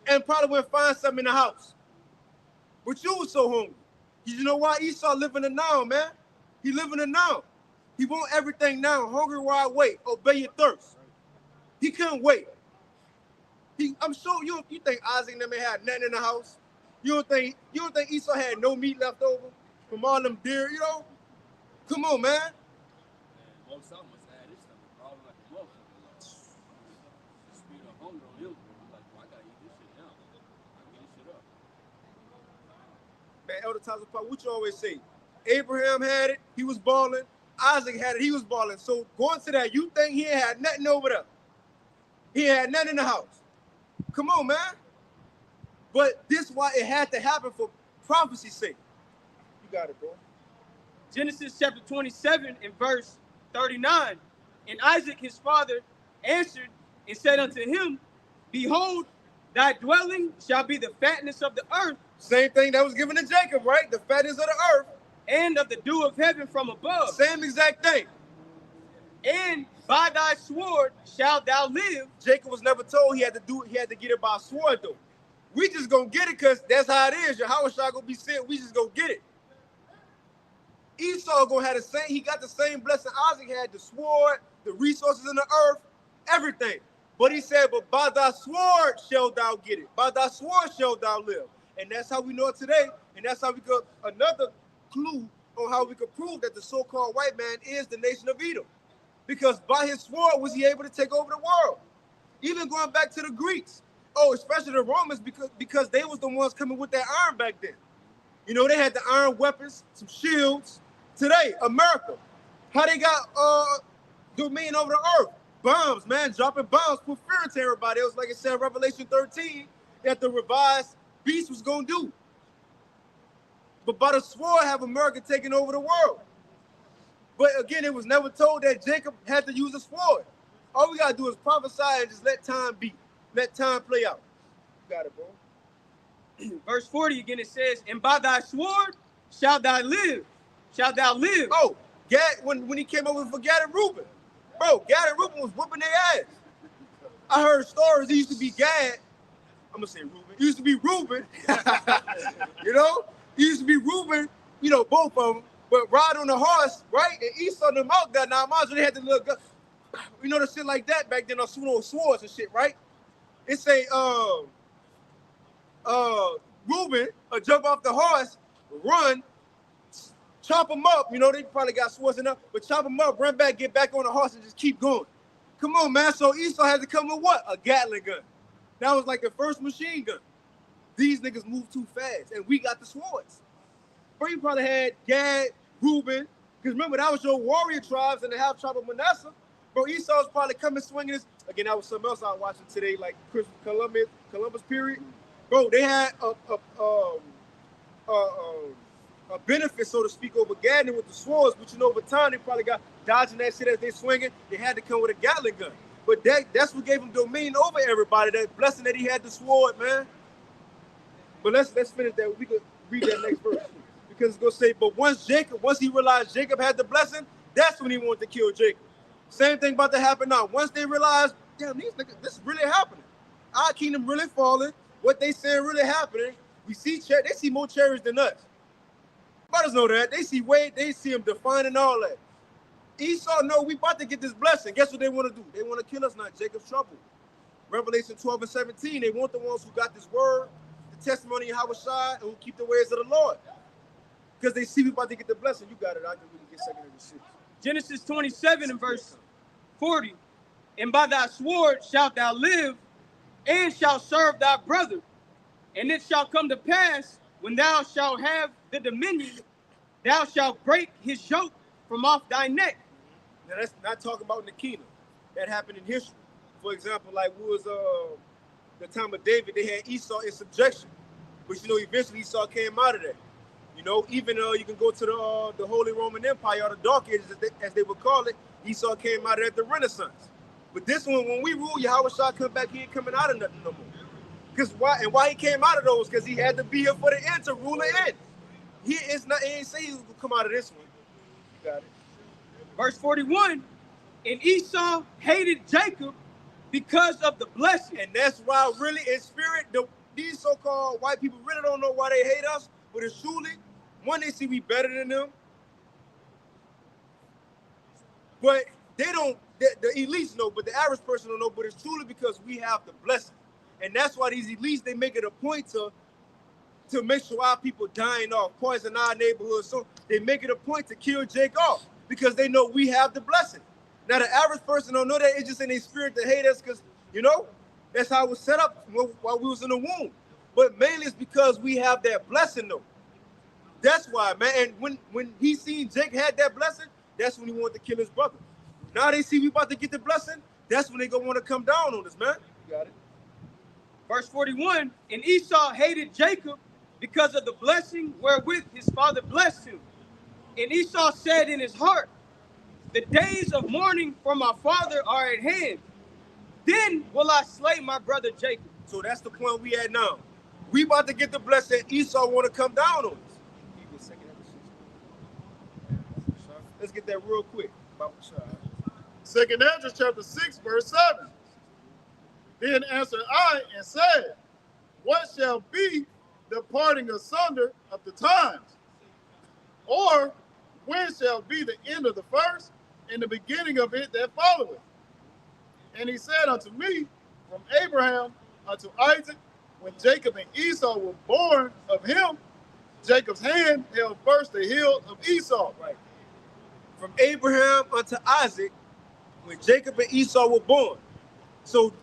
and probably went find something in the house. But you was so hungry. You know why? Esau living the now, man. He living the now. He want everything now. Hungry while I wait. Obey your thirst. He couldn't wait. I'm sure you think Isaac and them had nothing in the house. You don't think Esau had no meat left over from all them deer, you know? Come on, man. Most of them must have this stuff, probably like a motherfucker. Speed of hunger on him. Like, well, I gotta eat this shit now. I can get this shit up. Man, Elder Tyson Park, what you always say? Abraham had it, he was balling. Isaac had it, he was balling. So going to that, you think he ain't had nothing over there? He had nothing in the house. Come on, man. But this is why it had to happen for prophecy's sake. got it, bro. Genesis chapter 27 and verse 39. And Isaac his father answered and said unto him, Behold, thy dwelling shall be the fatness of the earth, Same thing that was given to Jacob, right? The fatness of the earth. and of the dew of heaven from above. Same exact thing. And by thy sword shalt thou live. Jacob was never told he had to get it by sword though. We just gonna get it because that's how it is. Yahweh Shai gonna be sent. We just gonna get it. Esau gonna have the same. He got the same blessing Isaac had: the sword, the resources in the earth, everything. But he said, "But by thy sword shalt thou get it. By thy sword shalt thou live." And that's how we know it today. And that's how we got another clue on how we could prove that the so-called white man is the nation of Edom. Because by his sword was he able to take over the world. Even going back to the Greeks. Oh, especially the Romans, because they was the ones coming with that iron back then. You know, they had the iron weapons, some shields. Today, America, how they got domain over the earth? Bombs, man, dropping bombs, put fear into everybody. It was like it said in Revelation 13 that the revised beast was going to do. But by the sword have America taken over the world. But again, it was never told that Jacob had to use a sword. All we got to do is prophesy and just let time be. Let time play out. You got it, bro. Verse 40 again, it says, And by thy sword shalt thou live. Shalt thou live. Oh, Gad, when he came over for Gad and Reuben. Bro, Gad and Reuben was whooping their ass. I heard stories. It used to be Gad. I'm going to say Reuben. It used to be Reuben. You know? It used to be Reuben, you know, both of them. But ride on the horse, right? And Esau them out there. Now, mind you, they had the little gun. You know, the shit like that back then on swords and shit, right? It say, Reuben jump off the horse, run, chop him up. You know, they probably got swords enough, but chop him up, run back, get back on the horse, and just keep going. Come on, man. So Esau had to come with what? A Gatling gun. That was like the first machine gun. These niggas move too fast, and we got the swords. Bro, you probably had Gad, Reuben, because remember, that was your warrior tribes and the half tribe of Manasseh. Bro, Esau was probably coming swinging this. Again, that was something else I was watching today, like Columbus period. Bro, they had a benefit, so to speak, over Gatling with the swords, but you know, over time, they probably got dodging that shit as they swinging. They had to come with a Gatling gun. But that's what gave him dominion over everybody, that blessing that he had the sword, man. But let's finish that. We could read that next verse. Because it's going to say, but once he realized Jacob had the blessing, that's when he wanted to kill Jacob. Same thing about to happen now. Once they realize, damn, these niggas, this is really happening. Our kingdom really falling. What they saying really happening. We see, they see more chariots than us. Brothers know that. They see him defining all that. Esau know we about to get this blessing. Guess what they want to do? They want to kill us now. Jacob's trouble. Revelation 12 and 17, they want the ones who got this word, the testimony of Yahweh Shai, and who keep the ways of the Lord. Because they see we about to get the blessing. You got it. I can really get second of the shit. Genesis 27 and verse 40. And by thy sword shalt thou live, and shalt serve thy brother. And it shall come to pass, when thou shalt have the dominion, thou shalt break his yoke from off thy neck. Now that's not talking about in the kingdom. That happened in history. For example, like we was the time of David, they had Esau in subjection. But you know, eventually Esau came out of that. You know, even you can go to the Holy Roman Empire, or the Dark Ages, as they would call it. Esau came out of that at the Renaissance. But this one, when we rule, Yahweh Shah come back, he ain't coming out of nothing no more. Why he came out of those? Because he had to be here for the end to rule the end. He ain't say he was gonna come out of this one. You got it. Verse 41. And Esau hated Jacob because of the blessing. And that's why really in spirit, these so-called white people really don't know why they hate us, but it's truly, one, they see we better than them, but they don't, the elites know, but the average person don't know, but it's truly because we have the blessing. And that's why these elites, they make it a point to make sure our people dying off, poison our neighborhoods. So they make it a point to kill Jake off because they know we have the blessing. Now, the average person don't know that. It's just in their spirit to hate us because, you know, that's how it was set up while we was in the womb. But mainly it's because we have that blessing, though. That's why, man. And when he seen Jake had that blessing, that's when he wanted to kill his brother. Now they see we about to get the blessing, that's when they gonna want to come down on us, man. You got it. Verse 41. And Esau hated Jacob because of the blessing wherewith his father blessed him. And Esau said in his heart, the days of mourning for my father are at hand. Then will I slay my brother Jacob. So that's the point we at now. We about to get the blessing. Esau want to come down on us. Let's get that real quick. Second Ezra chapter 6, verse 7. Then answered I and said, what shall be the parting asunder of the times? Or when shall be the end of the first and the beginning of it that followeth? And he said unto me, from Abraham unto Isaac, when Jacob and Esau were born of him, Jacob's hand held first the heel of Esau. Right. From Abraham unto Isaac, when Jacob and Esau were born. So,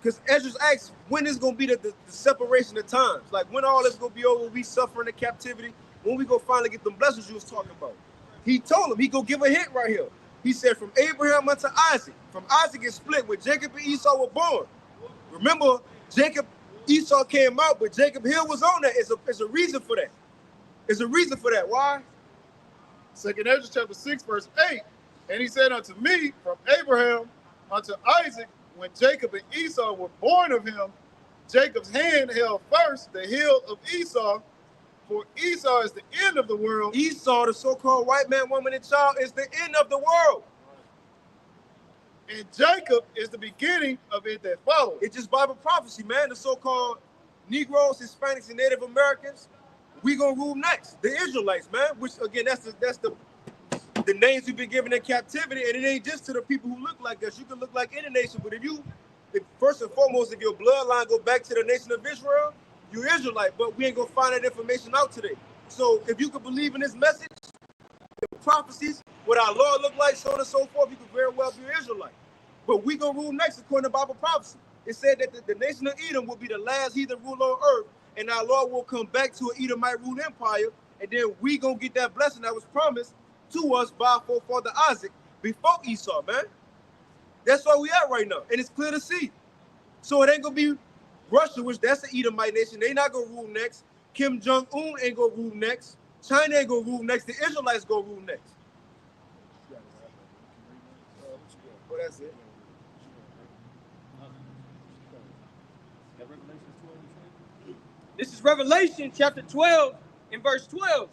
because Ezra asks, when is going to be the separation of times? Like, when all this going to be over, we suffering the captivity, when we going to finally get them blessings you was talking about? He told him, he going to give a hint right here. He said, from Abraham unto Isaac. From Isaac is split, when Jacob and Esau were born. Remember, Esau came out, but Jacob Hill was on that. It's a reason for that. There's a reason for that. Why? Second Ezra chapter 6, verse 8. And he said unto me, from Abraham unto Isaac, when Jacob and Esau were born of him, Jacob's hand held first the heel of Esau, for Esau is the end of the world. Esau, the so-called white man, woman, and child, is the end of the world. And Jacob is the beginning of it that follows. It's just Bible prophecy, man. The so-called Negroes, Hispanics, and Native Americans, we gonna rule next. The Israelites, man. Which again, that's the names we've been given in captivity, and it ain't just to the people who look like us. You can look like any nation, but if first and foremost, if your bloodline go back to the nation of Israel, you're Israelite. But we ain't gonna find that information out today. So if you could believe in this message, the prophecies, what our Lord look like, so on and so forth, you could very well be an Israelite. But we gonna rule next according to Bible prophecy. It said that the nation of Edom will be the last heathen ruler on earth, and our Lord will come back to an Edomite ruled empire, and then we gonna get that blessing that was promised to us by our forefather Isaac before Esau, man. That's where we at right now, and it's clear to see. So it ain't gonna be Russia, which that's the Edomite nation. They not gonna rule next. Kim Jong-un ain't gonna rule next. China ain't gonna rule next. The Israelites gonna rule next. Well, that's it. This is Revelation chapter 12 and verse 12.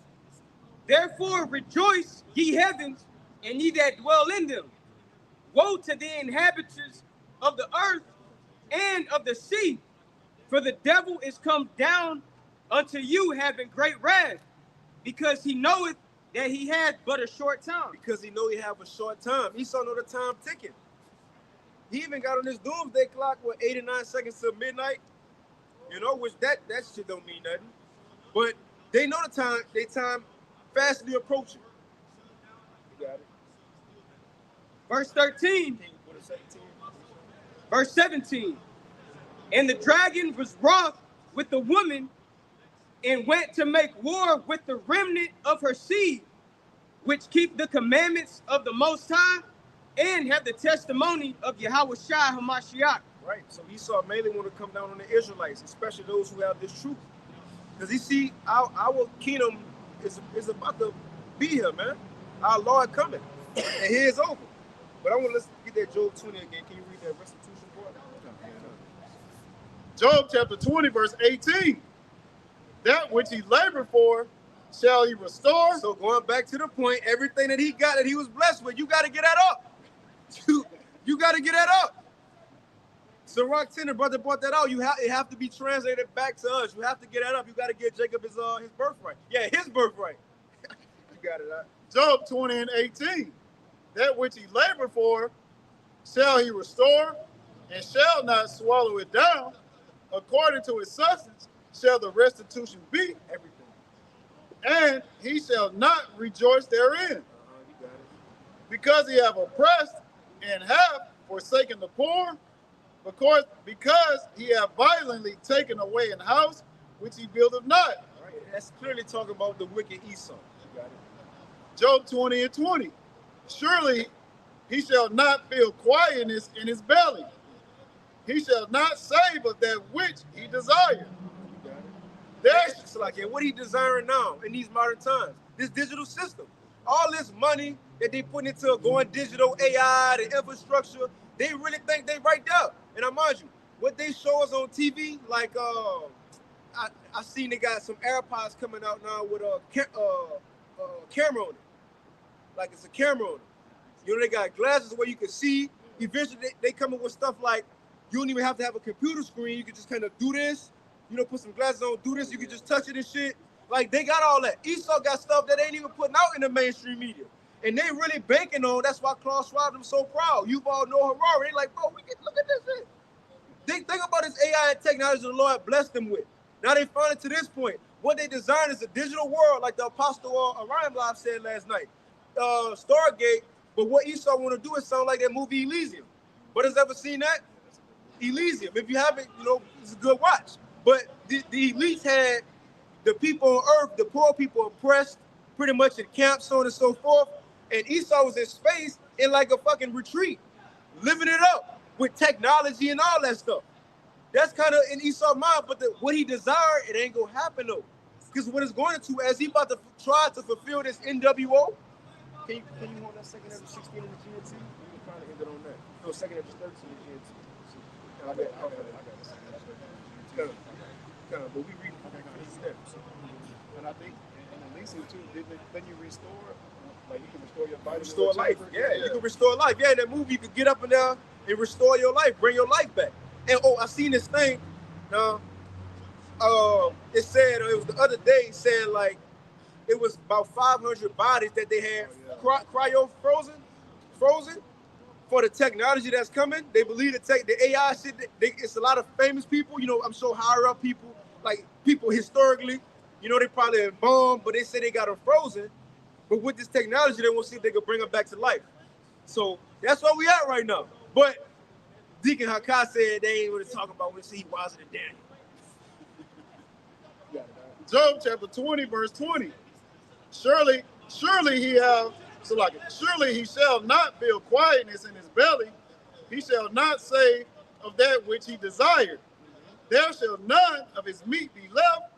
Therefore rejoice, ye heavens, and ye that dwell in them. Woe to the inhabitants of the earth and of the sea, for the devil is come down unto you having great wrath, because he knoweth that he hath but a short time. Because he know he have a short time. Esau know the time ticking. He even got on this doomsday clock, 89 seconds to midnight. You know, which that shit don't mean nothing. But they know the time, they time fastly approaching. You got it. Verse 13. Verse 17. And the dragon was wroth with the woman and went to make war with the remnant of her seed, which keep the commandments of the Most High and have the testimony of Yahushua HaMashiach. Right. So Esau mainly want to come down on the Israelites, especially those who have this truth. Because he see our kingdom is about to be here, man. Our Lord coming. And here is over. But I want to get that Job 20 again. Can you read that restitution part? Job chapter 20, verse 18. That which he labored for, shall he restore? So going back to the point, everything that he got that he was blessed with, you got to get that up. You got to get that up. So Rock Tender, brother, brought that out. It have to be translated back to us. You have to get that up. You got to get Jacob his birthright. Yeah, his birthright. You got it out. Job 20 and 18. That which he labored for, shall he restore, and shall not swallow it down. According to his substance shall the restitution be. Everything. And he shall not rejoice therein. You got it. Because he have oppressed and have forsaken the poor, because he have violently taken away an house which he buildeth not. Right. That's clearly talking about the wicked Esau. You got it. Job 20 and 20. Surely he shall not feel quietness in his belly. He shall not save of that which he desired. It's like, yeah, what he desiring now in these modern times? This digital system. All this money that they put into going digital AI, the infrastructure, they really think they right there. And I mind you, what they show us on TV, like I seen they got some AirPods coming out now with a camera on it. Like it's a camera on it. You know, they got glasses where you can see. Eventually, they come up with stuff like you don't even have to have a computer screen. You can just kind of do this. You know, put some glasses on, do this. You can just touch it and shit. Like they got all that. Esau got stuff that they ain't even putting out in the mainstream media, and they really banking on. That's why Klaus Schwab them so proud. You all know Harari. They like, bro, we can look at this shit. They think about this AI and technology the Lord blessed them with. Now they found it to this point. What they designed is a digital world, like the Apostle Orion Live said last night. Stargate. But what Esau want to do is sound like that movie Elysium. But has ever seen that? Elysium. If you haven't, you know, it's a good watch. But the elites had the people on earth, the poor people oppressed, pretty much in camps, so on and so forth. And Esau was in space in like a fucking retreat, living it up with technology and all that stuff. That's kind of in Esau's mind, but what he desired, it ain't gonna happen though. Because what it's going to, as he about to try to fulfill this NWO, can you hold that second after 16 in the GNT? You can probably end it on that. No, second after 13 in the GNT. I got it. But we read these steps. And I think in Elysium too, then you restore, like you can restore your body. Restore life. Yeah, you can restore life. Yeah, in that movie, you can get up and down and restore your life, bring your life back. And I seen this thing. Now, it said it was the other day. It said like it was about 500 bodies that they had cryo frozen for the technology that's coming. They believe the AI shit. It's a lot of famous people. You know, I'm sure higher up people, like people historically. You know, they probably embalmed, but they say they got them frozen. But with this technology, they want to see if they can bring them back to life. So that's where we at right now. But Deacon Hakai said they ain't really talking about when he wiser than Daniel. Job chapter 20, verse 20. Surely he shall not feel quietness in his belly. He shall not say of that which he desired. There shall none of his meat be left.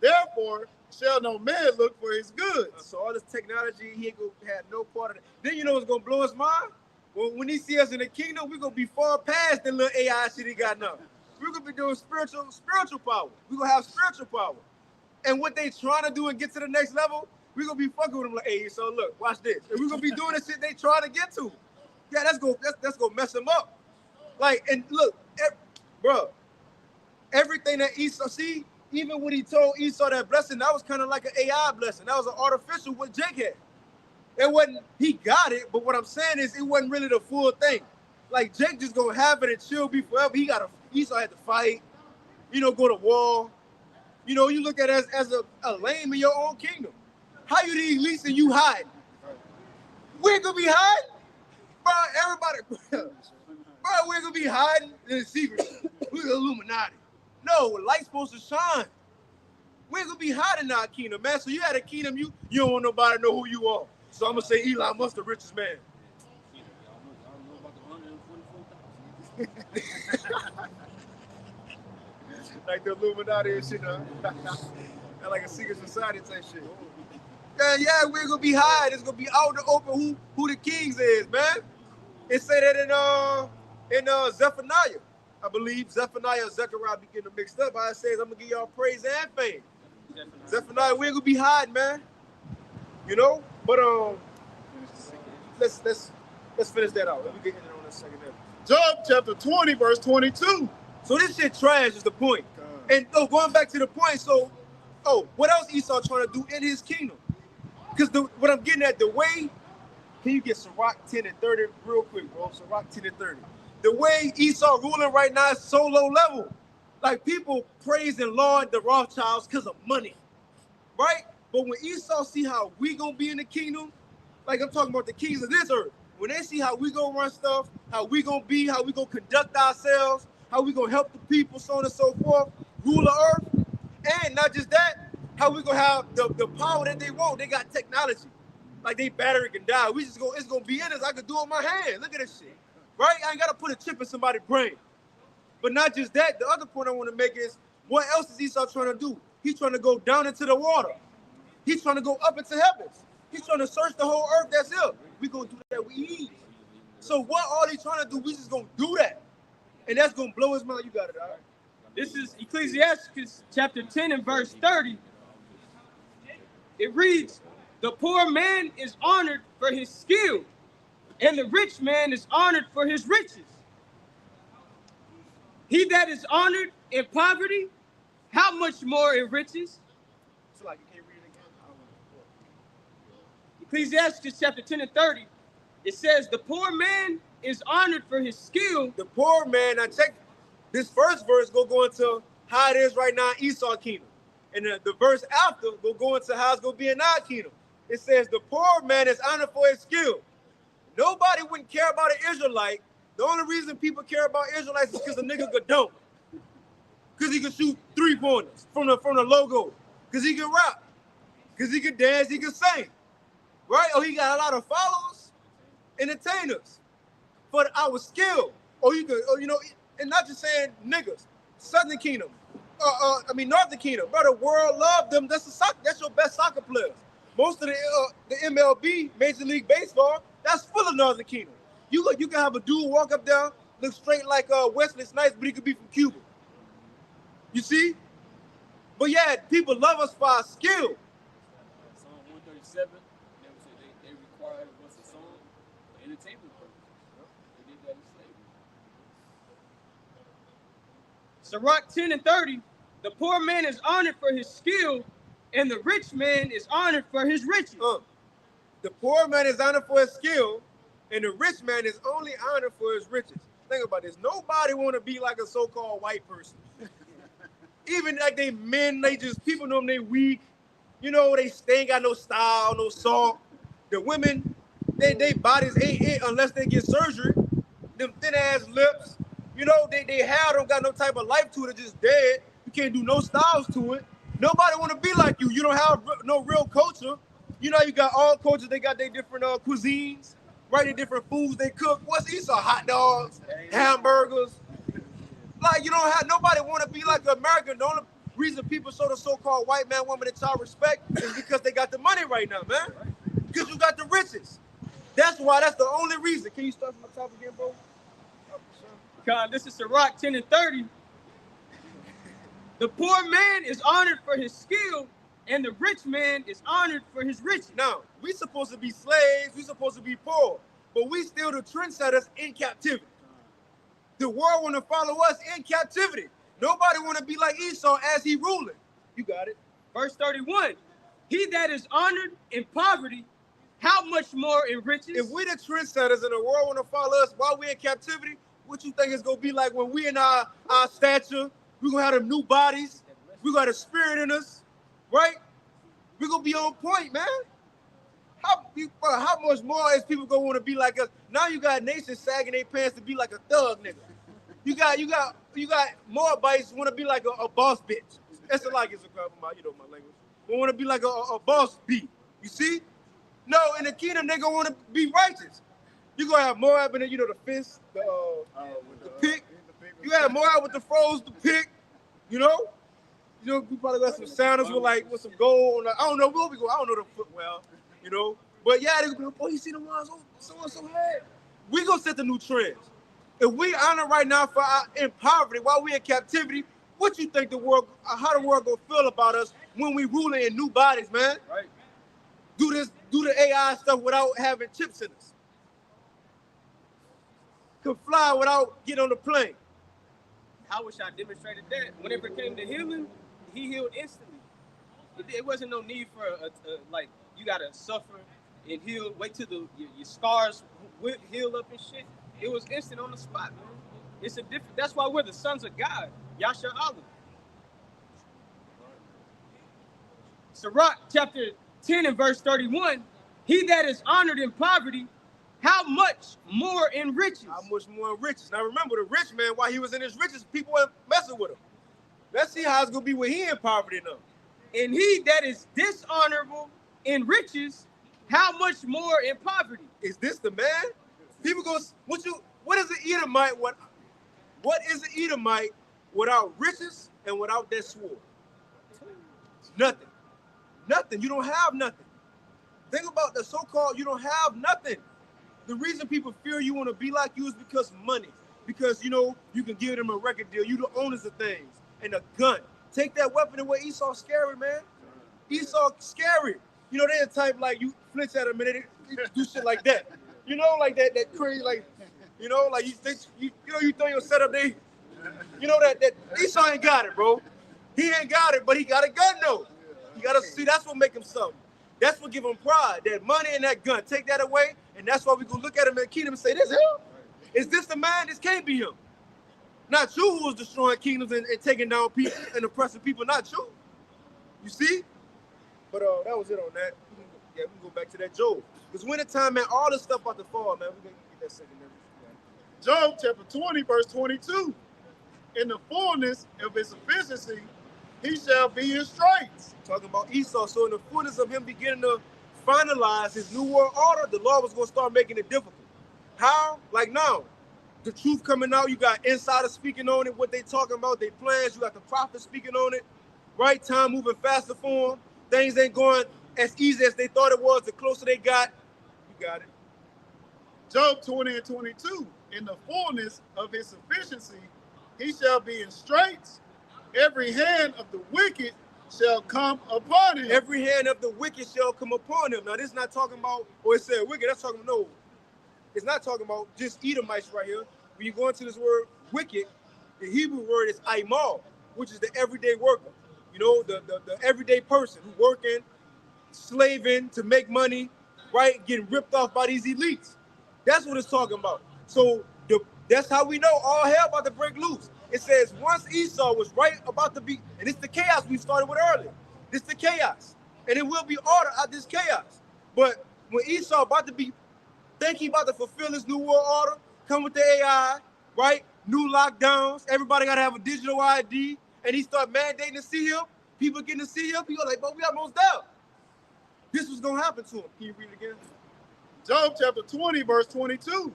Therefore shall no man look for his goods. So all this technology, he ain't gonna have no part of it. Then you know what's gonna blow his mind? When he see us in the kingdom, we're gonna be far past the little AI shit he got now. We're gonna be doing spiritual power. We're gonna have spiritual power. And what they trying to do and get to the next level, we're gonna be fucking with them like, hey, so look, watch this. And we're gonna be doing the shit they trying to get to. Yeah, that's gonna mess them up. Like, and look, bro, everything that Esau, see, even when he told Esau that blessing, that was kind of like an AI blessing. That was an artificial what Jake had. It wasn't, he got it, but what I'm saying is it wasn't really the full thing. Like Jake just gonna have it and chill be forever. Esau had to fight, you know, go to war. You know, you look at it as a lame in your own kingdom. How you the elites and you hiding? We're gonna be hiding? Bro, everybody, bro, we're gonna be hiding in the secret. We're the Illuminati. No, light's supposed to shine. We're gonna be hiding in our kingdom, man. So you had a kingdom, you don't want nobody to know who you are. So I'm gonna say Elon Musk the richest man. Like the Illuminati and shit, huh? And like a secret society type shit. Yeah, we're gonna be hiding. It's gonna be out in the open who the kings is, man. It say that in Zephaniah. I believe Zephaniah or Zechariah be getting mixed up. I says I'm gonna give y'all praise and fame. Zephaniah, we ain't gonna be hiding, man. You know? But let's finish that out. Let me get in on this second. Job chapter 20, verse 22. So this shit trash is the point. And going back to the point, so what else Esau trying to do in his kingdom? Because what I'm getting at, the way, can you get Sirach 10 and 30 real quick, bro? Sirach 10 and 30. The way Esau ruling right now is so low level. Like people praising Lord the Rothschilds because of money, right? But when Esau see how we gonna be in the kingdom, like I'm talking about the kings of this earth, when they see how we gonna run stuff, how we gonna be, how we gonna conduct ourselves, how we gonna help the people, so on and so forth, rule the earth, and not just that, how we gonna have the power that they want. They got technology, like they battery can die. It's gonna be in us. I can do it with my hand. Look at this shit, right? I ain't gotta put a chip in somebody's brain. But not just that. The other point I want to make is, what else is Esau trying to do? He's trying to go down into the water. He's trying to go up into heavens. He's trying to search the whole earth that's here. We gonna do that with ease. So what all he trying to do, we just gonna do that. And that's gonna blow his mind. You got it, all right? This is Ecclesiastes chapter 10 and verse 30. It reads, the poor man is honored for his skill, and the rich man is honored for his riches. He that is honored in poverty, how much more in riches? So like you can't read it again. Ecclesiastes chapter 10 and 30, it says, the poor man is honored for his skill. The poor man, now check this first verse, go into how it is right now in Esau kingdom. And the verse after go into how it's going to be in our kingdom. It says the poor man is honored for his skill. Nobody wouldn't care about an Israelite. The only reason people care about Israelites is because the nigga could dunk. Because he can shoot 3-pointers from the logo. Because he can rap. Because he can dance, he can sing. Right? Or he got a lot of followers, entertainers. For our skill. Or you could, and not just saying niggas. Southern Kingdom. Northern Kingdom. Bro, the world love them. That's your best soccer players. Most of the MLB, Major League Baseball, that's full of Northern Kingdom. You can have a dude walk up there, look straight like Wesley Snipes, but he could be from Cuba. You see? But yeah, people love us for our skill. Psalm 137, they required what's a song for entertainment purposes. They did that in slavery. Sirach 10 and 30, the poor man is honored for his skill, and the rich man is honored for his riches. The poor man is honored for his skill, and the rich man is only honored for his riches. Think about this. Nobody want to be like a so-called white person. Even like they men, people know them, they weak. They ain't got no style, no salt. The women, they bodies ain't it unless they get surgery. Them thin-ass lips. They hair don't got no type of life to it. It's just dead. You can't do no styles to it. Nobody want to be like you. You don't have no real culture. You got all cultures. They got their different cuisines, right? Their different foods they cook. What's these? Hot dogs, hamburgers. Like, nobody want to be like American. The only reason people show the so-called white man, woman, and child respect is because they got the money right now, man. Because you got the riches. That's why. That's the only reason. Can you start from the top again, bro? God, this is Sirach 10 and 30. The poor man is honored for his skill, and the rich man is honored for his riches. Now, we supposed to be slaves. We supposed to be poor. But we still the trendsetters in captivity. The world want to follow us in captivity. Nobody want to be like Esau as he ruling. You got it. Verse 31. He that is honored in poverty, how much more in riches? If we the trendsetters and the world want to follow us while we in captivity, what you think it's going to be like when we in our stature? We're going to have them new bodies. We got a spirit in us, right? We're going to be on point, man. How much more is people going to want to be like us? Now you got nations sagging their pants to be like a thug nigga. You got more bites want to be like a boss bitch. That's like it's my language. We want to be like a boss bee. You see? No, in the kingdom they gonna want to be righteous. You gonna have more up in the fist, the pick. You have more out with the froze, the pick. We probably got some sandals with some gold. I don't know where we go. I don't know the foot well. But yeah, they go, boy, you see the ones so had. We gonna set the new trends. If we honor right now for our in poverty while we in captivity, what you think how the world gonna feel about us when we ruling in new bodies, man? Right. Do the AI stuff without having chips in us. Could fly without getting on the plane. I wish I demonstrated that. Whenever it came to healing, he healed instantly. It wasn't no need for you gotta suffer and heal. Wait till your scars heal up and shit. It was instant on the spot, man. It's a different. That's why we're the sons of God, Yasha Allah. Sirach chapter 10 and verse 31. He that is honored in poverty, how much more in riches? How much more in riches? Now remember, the rich man, while he was in his riches, people weren't messing with him. Let's see how it's gonna be when he in poverty now. And he that is dishonorable in riches, how much more in poverty? Is this the man? People go, what is an Edomite? What is an Edomite without riches and without that sword? Nothing. Nothing. You don't have nothing. Think about the so-called you don't have nothing. The reason people fear you want to be like you is because of money. Because, you know, you can give them a record deal. You the owners of things. And a gun. Take that weapon away. Esau's scary, man. Esau scary. You know, they're the type like you flinch at them and they do shit like that. You know, like that crazy, like, you know, like you think, you know, you throw your setup, they, you know, that Esau ain't got it, bro. He ain't got it, but he got a gun though. You gotta see, that's what make him something. That's what give him pride, that money and that gun. Take that away, and that's why we gonna look at him in the kingdom and say, this him? Is this the man? This can't be him. Not you who was destroying kingdoms and taking down people and oppressing people, not you. You see? But that was it on that. We can go back to that Job. Because winter time, man, all this stuff about to fall, man. We're gonna get that secondary. Job chapter 20, verse 22. In the fullness of his sufficiency, he shall be in straits. Talking about Esau. So in the fullness of him beginning to finalize his new world order, the Lord was going to start making it difficult. How? Like now, the truth coming out, you got insiders speaking on it, what they talking about, their plans, you got the prophets speaking on it, right? Time moving faster for them. Things ain't going as easy as they thought it was. The closer they got, you got it. Job 20 and 22. In the fullness of his sufficiency, he shall be in straits. Every hand of the wicked shall come upon him. Every hand of the wicked shall come upon him. Now, this is not talking about, or it said wicked, that's talking about, no. It's not talking about just Edomites right here. When you go into this word wicked, the Hebrew word is aimal, which is the everyday worker. You know, the everyday person who working, slaving to make money, right? Getting ripped off by these elites. That's what it's talking about. So that's how we know all hell about to break loose. It says once Esau was right about to be, and it's the chaos we started with earlier. This the chaos. And it will be order out this chaos. But when Esau about to be, think he about to fulfill his new world order, come with the AI, right? New lockdowns, everybody gotta have a digital ID, and he start mandating to see him, people getting to see him, people are like, but we almost there. This was gonna happen to him. Can you read it again? Job chapter 20, verse 22.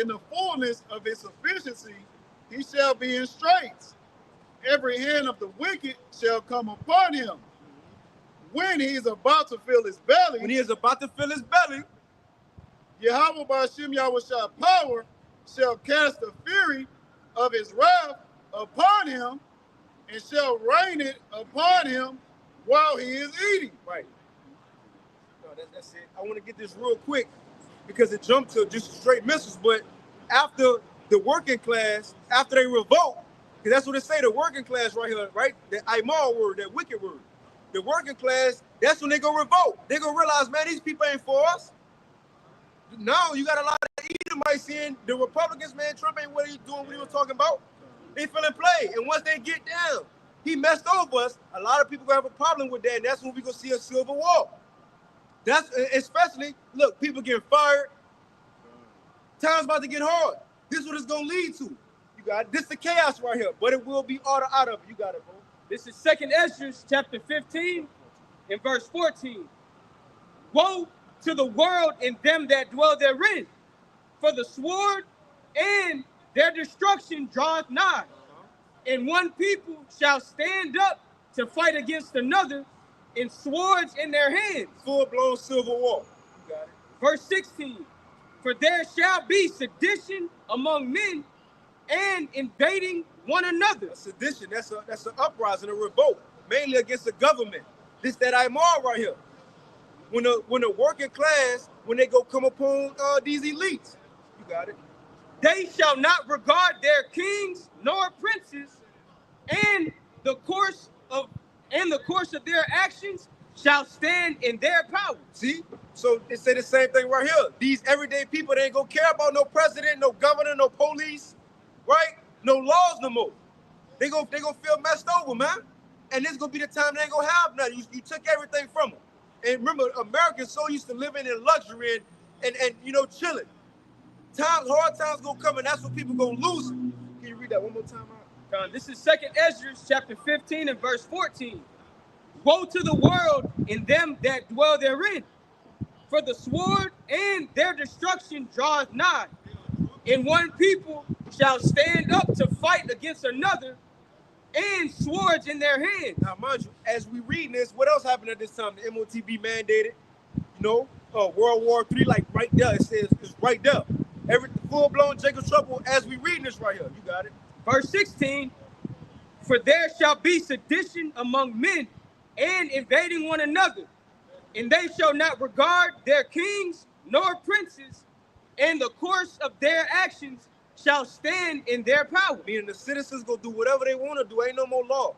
In the fullness of his sufficiency, he shall be in straits. Every hand of the wicked shall come upon him. When he is about to fill his belly, Yahweh by Shem Yahushua power shall cast the fury of his wrath upon him and shall rain it upon him while he is eating. Right. No, that's it. I want to get this real quick because it jumped to just straight missiles. But after the working class, after they revolt, because that's what it say, the working class right here, right? The Aimal word, that wicked word. The working class, that's when they go revolt. They gonna realize, man, these people ain't for us. Now you got a lot of Edomites saying the Republicans, man, Trump ain't what he doing, what he was talking about. They feeling play. And once they get down, he messed over us. A lot of people gonna have a problem with that, and that's when we gonna see a civil war. That's especially, look, people getting fired. Time's about to get hard. This is what it's gonna lead to. You got it. This is the chaos right here, but it will be order out of it. You got it, bro. This is 2nd Ezra chapter 15 and verse 14. Woe to the world and them that dwell therein, for the sword and their destruction draweth nigh. And one people shall stand up to fight against another, and swords in their hands. Full-blown civil war. You got it. Verse 16. For there shall be sedition among men and invading one another. A sedition, that's an uprising, a revolt, mainly against the government. This that Aimal right here. When the working class, when they go come upon these elites. You got it. They shall not regard their kings nor princes, and the course of their actions shall stand in their power. See? So it say the same thing right here. These everyday people, they ain't gonna care about no president, no governor, no police, right? No laws no more. They gonna feel messed over, man. And this gonna be the time they ain't gonna have nothing. You took everything from them. And remember, Americans so used to living in luxury and you know, chilling. Hard times gonna come, and that's when people gonna lose it. Can you read that one more time out? This is 2nd Ezra chapter 15 and verse 14. Woe to the world and them that dwell therein, for the sword and their destruction draweth nigh. And one people shall stand up to fight against another, and swords in their hands. Now, mind you, as we read this, what else happened at this time? The MOTB mandated, World War III, like right there. It says it's right there. Every full-blown Jacob trouble as we reading this right here. You got it. Verse 16, for there shall be sedition among men and invading one another, and they shall not regard their kings nor princes, and the course of their actions shall stand in their power. Meaning the citizens go do whatever they want to do. Ain't no more law.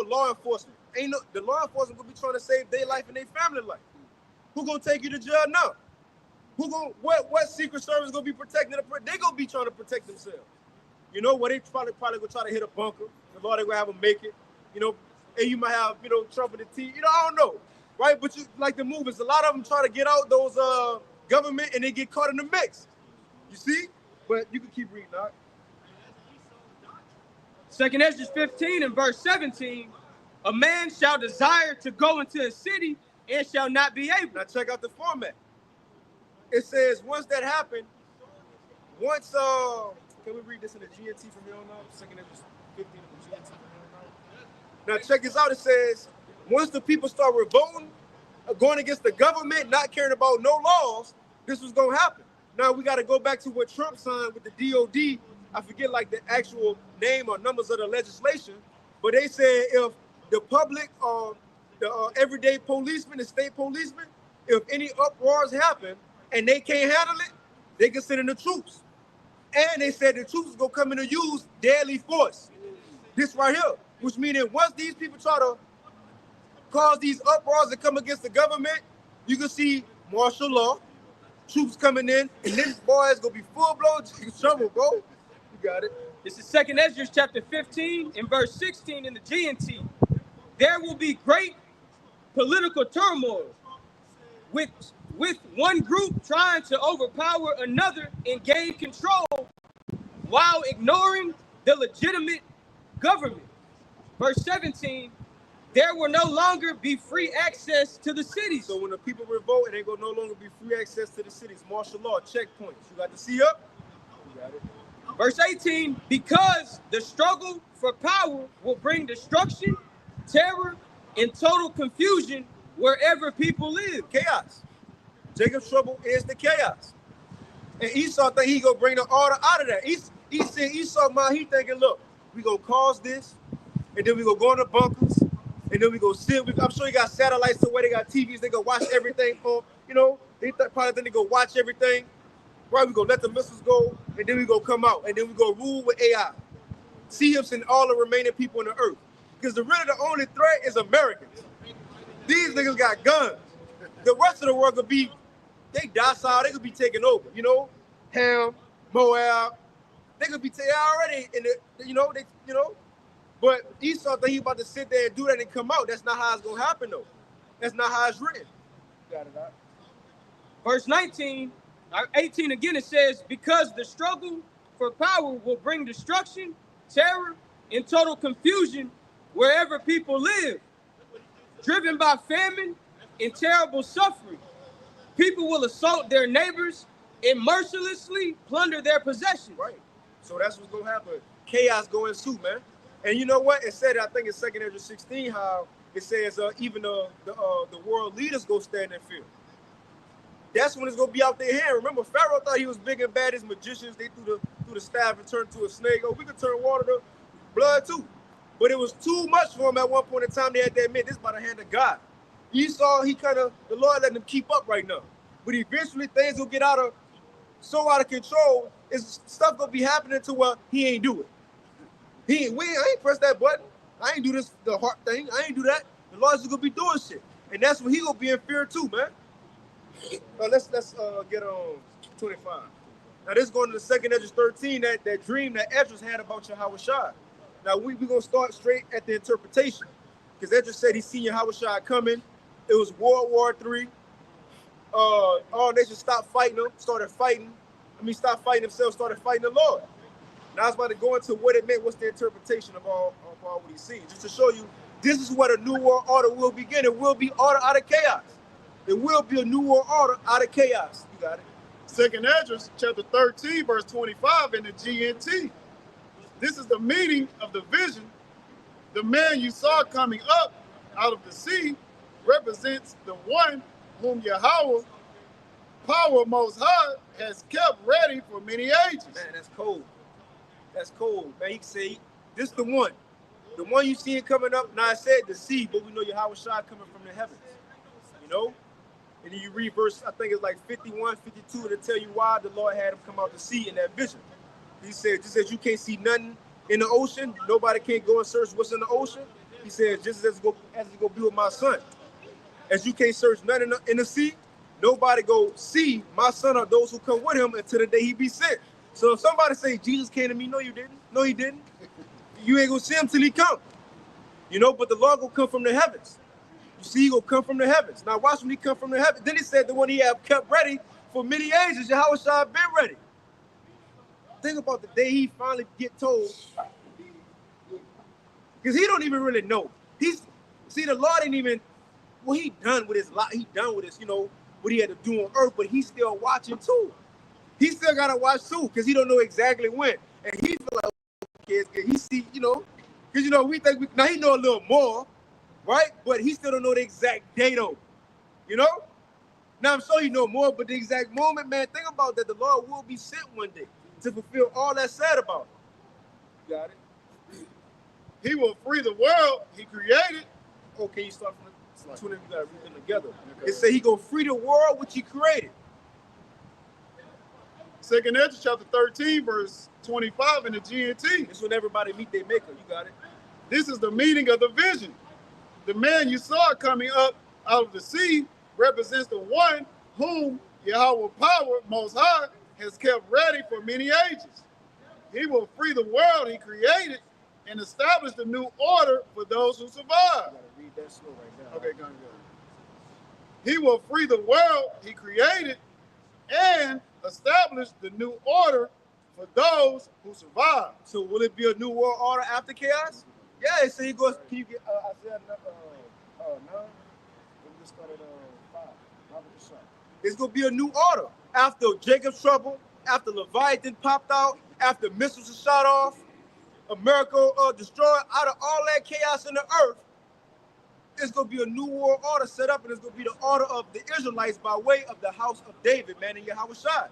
Law enforcement. The law enforcement gonna be trying to save their life and their family life. Who gonna take you to jail now? What Secret Service gonna be protecting? They gonna be trying to protect themselves. Where they probably gonna try to hit a bunker. The law they gonna have them make it. And you might have Trump in the T. I don't know, right? But you like the movies. A lot of them try to get out those government and they get caught in the mix. You see? But you can keep reading, all right? 2 Ezra 15 and verse 17, a man shall desire to go into a city and shall not be able. Now check out the format. It says once that happened, can we read this in the GNT from here on out? 2 Ezra 15 in the GNT from here on out. Now check this out. It says once the people start revolting, going against the government, not caring about no laws, this was gonna happen. Now we got to go back to what Trump signed with the DOD. I forget like the actual name or numbers of the legislation, but they said if the public, the everyday policemen, the state policemen, if any uproars happen and they can't handle it, they can send in the troops. And they said the troops is gonna come in and use deadly force. This right here, which means that once these people try to cause these uproars and come against the government, you can see martial law. Troops coming in, and this boy is gonna be full-blown trouble, bro. You got it. This is 2 Ezra chapter 15 and verse 16 in the GNT. There will be great political turmoil with one group trying to overpower another and gain control while ignoring the legitimate government. Verse 17, there will no longer be free access to the cities. So when the people revolt, it ain't gonna no longer be free access to the cities. Martial law, checkpoints. You got the C up? You got it. Verse 18, because the struggle for power will bring destruction, terror, and total confusion wherever people live. Chaos. Jacob's trouble is the chaos. And Esau think he gonna bring the order out of that. He said Esau mind, he thinking, look, we gonna cause this, and then we gonna go in the bunkers. And then we go sit. I'm sure you got satellites to where they got TVs. They go watch everything. They probably think they go watch everything. Right? We go let the missiles go, and then we go come out, and then we go rule with AI. See him send all the remaining people on the earth. Because the only threat is Americans. These niggas got guns. The rest of the world could be, they docile. They could be taken over. Ham, Moab. They could be already in the. But Esau think he about to sit there and do that and come out. That's not how it's gonna happen though. That's not how it's written. Got it out. Verse 18 again, it says, because the struggle for power will bring destruction, terror, and total confusion wherever people live. Driven by famine and terrible suffering, people will assault their neighbors and mercilessly plunder their possessions. Right. So that's what's gonna happen. Chaos go ensue, man. And you know what? It said, I think it's 2 Ezra 16, how it says even the world leaders go stand in fear. That's when it's gonna be out their hand. Remember, Pharaoh thought he was big and bad as magicians. They threw the staff and turned to a snake. Oh, we could turn water to blood too. But it was too much for him at one point in time. They had to admit this by the hand of God. Esau, the Lord letting him keep up right now. But eventually things will get so out of control. Is stuff gonna be happening to where he ain't do it. I ain't press that button. I ain't do this, the heart thing. I ain't do that. The Lord's gonna be doing shit. And that's when he gonna be in fear too, man. Let's get on 25. Now this is going to the 2 Ezra 13, that dream that Esdras had about Yahushua. Now we gonna start straight at the interpretation. Because Esdras said he seen Yahushua coming. It was World War III. All nations stopped fighting them, started fighting themselves, started fighting the Lord. Now I was about to go into what it meant, what's the interpretation of all what he's seen. Just to show you, this is what a new world order will begin. It will be order out of chaos. It will be a new world order out of chaos. You got it. 2 Ezra chapter 13, verse 25 in the GNT. This is the meaning of the vision The man you saw coming up out of the sea represents the one whom Yahweh, power most high, has kept ready for many ages. Man, that's cold. That's cold. Man, he can say, this the one. The one you see it coming up. Now I said the sea, but we know Yahweh Shai coming from the heavens. You know? And then you read verse, I think it's like 51, 52, to tell you why the Lord had him come out to sea in that vision. He said, just as you can't see nothing in the ocean, nobody can't go and search what's in the ocean. He said, just as it's going to be with my son. As you can't search nothing in the sea, nobody go see my son or those who come with him until the day he be sent. So if somebody say, Jesus came to me, no, you didn't. No, he didn't. You ain't going to see him till he come. You know, but the Lord will come from the heavens. You see, he will come from the heavens. Now watch when he come from the heavens. Then he said the one he have kept ready for many ages. Yahweh Shai been ready. Think about the day he finally get told. Because he don't even really know. See, the Lord ain't even, well, he done with his life. He done with his, you know, what he had to do on earth, but he's still watching too. He still got to watch too, because he don't know exactly when. And he feel like, okay, he see, you know, because, you know, we think, now he know a little more, right? But he still don't know the exact day though, you know? Now I'm sure he know more, but the exact moment, man, think about that. The Lord will be sent one day to fulfill all that's said about him. You got it? He will free the world he created. Okay, you start from the two of them, you gotta read them together. Okay. It say he gonna free the world which he created. 2nd Ezra chapter 13, verse 25 in the GNT. This when everybody meet their maker. You got it. This is the meaning of the vision. The man you saw coming up out of the sea represents the one whom Yahweh power most high has kept ready for many ages. He will free the world he created and establish the new order for those who survive. You gotta read that slow right now. Okay, go ahead. He will free the world he created and establish the new order for those who survive. So will it be a new world order after chaos? Yeah, so he goes, can you get Isaiah 9? Let me just start at 5. It's going to be a new order. After Jacob's trouble, after Leviathan popped out, after missiles are shot off, America destroyed, out of all that chaos in the earth, it's going to be a new world order set up, and it's going to be the order of the Israelites by way of the house of David, man, and Yahweh Shai.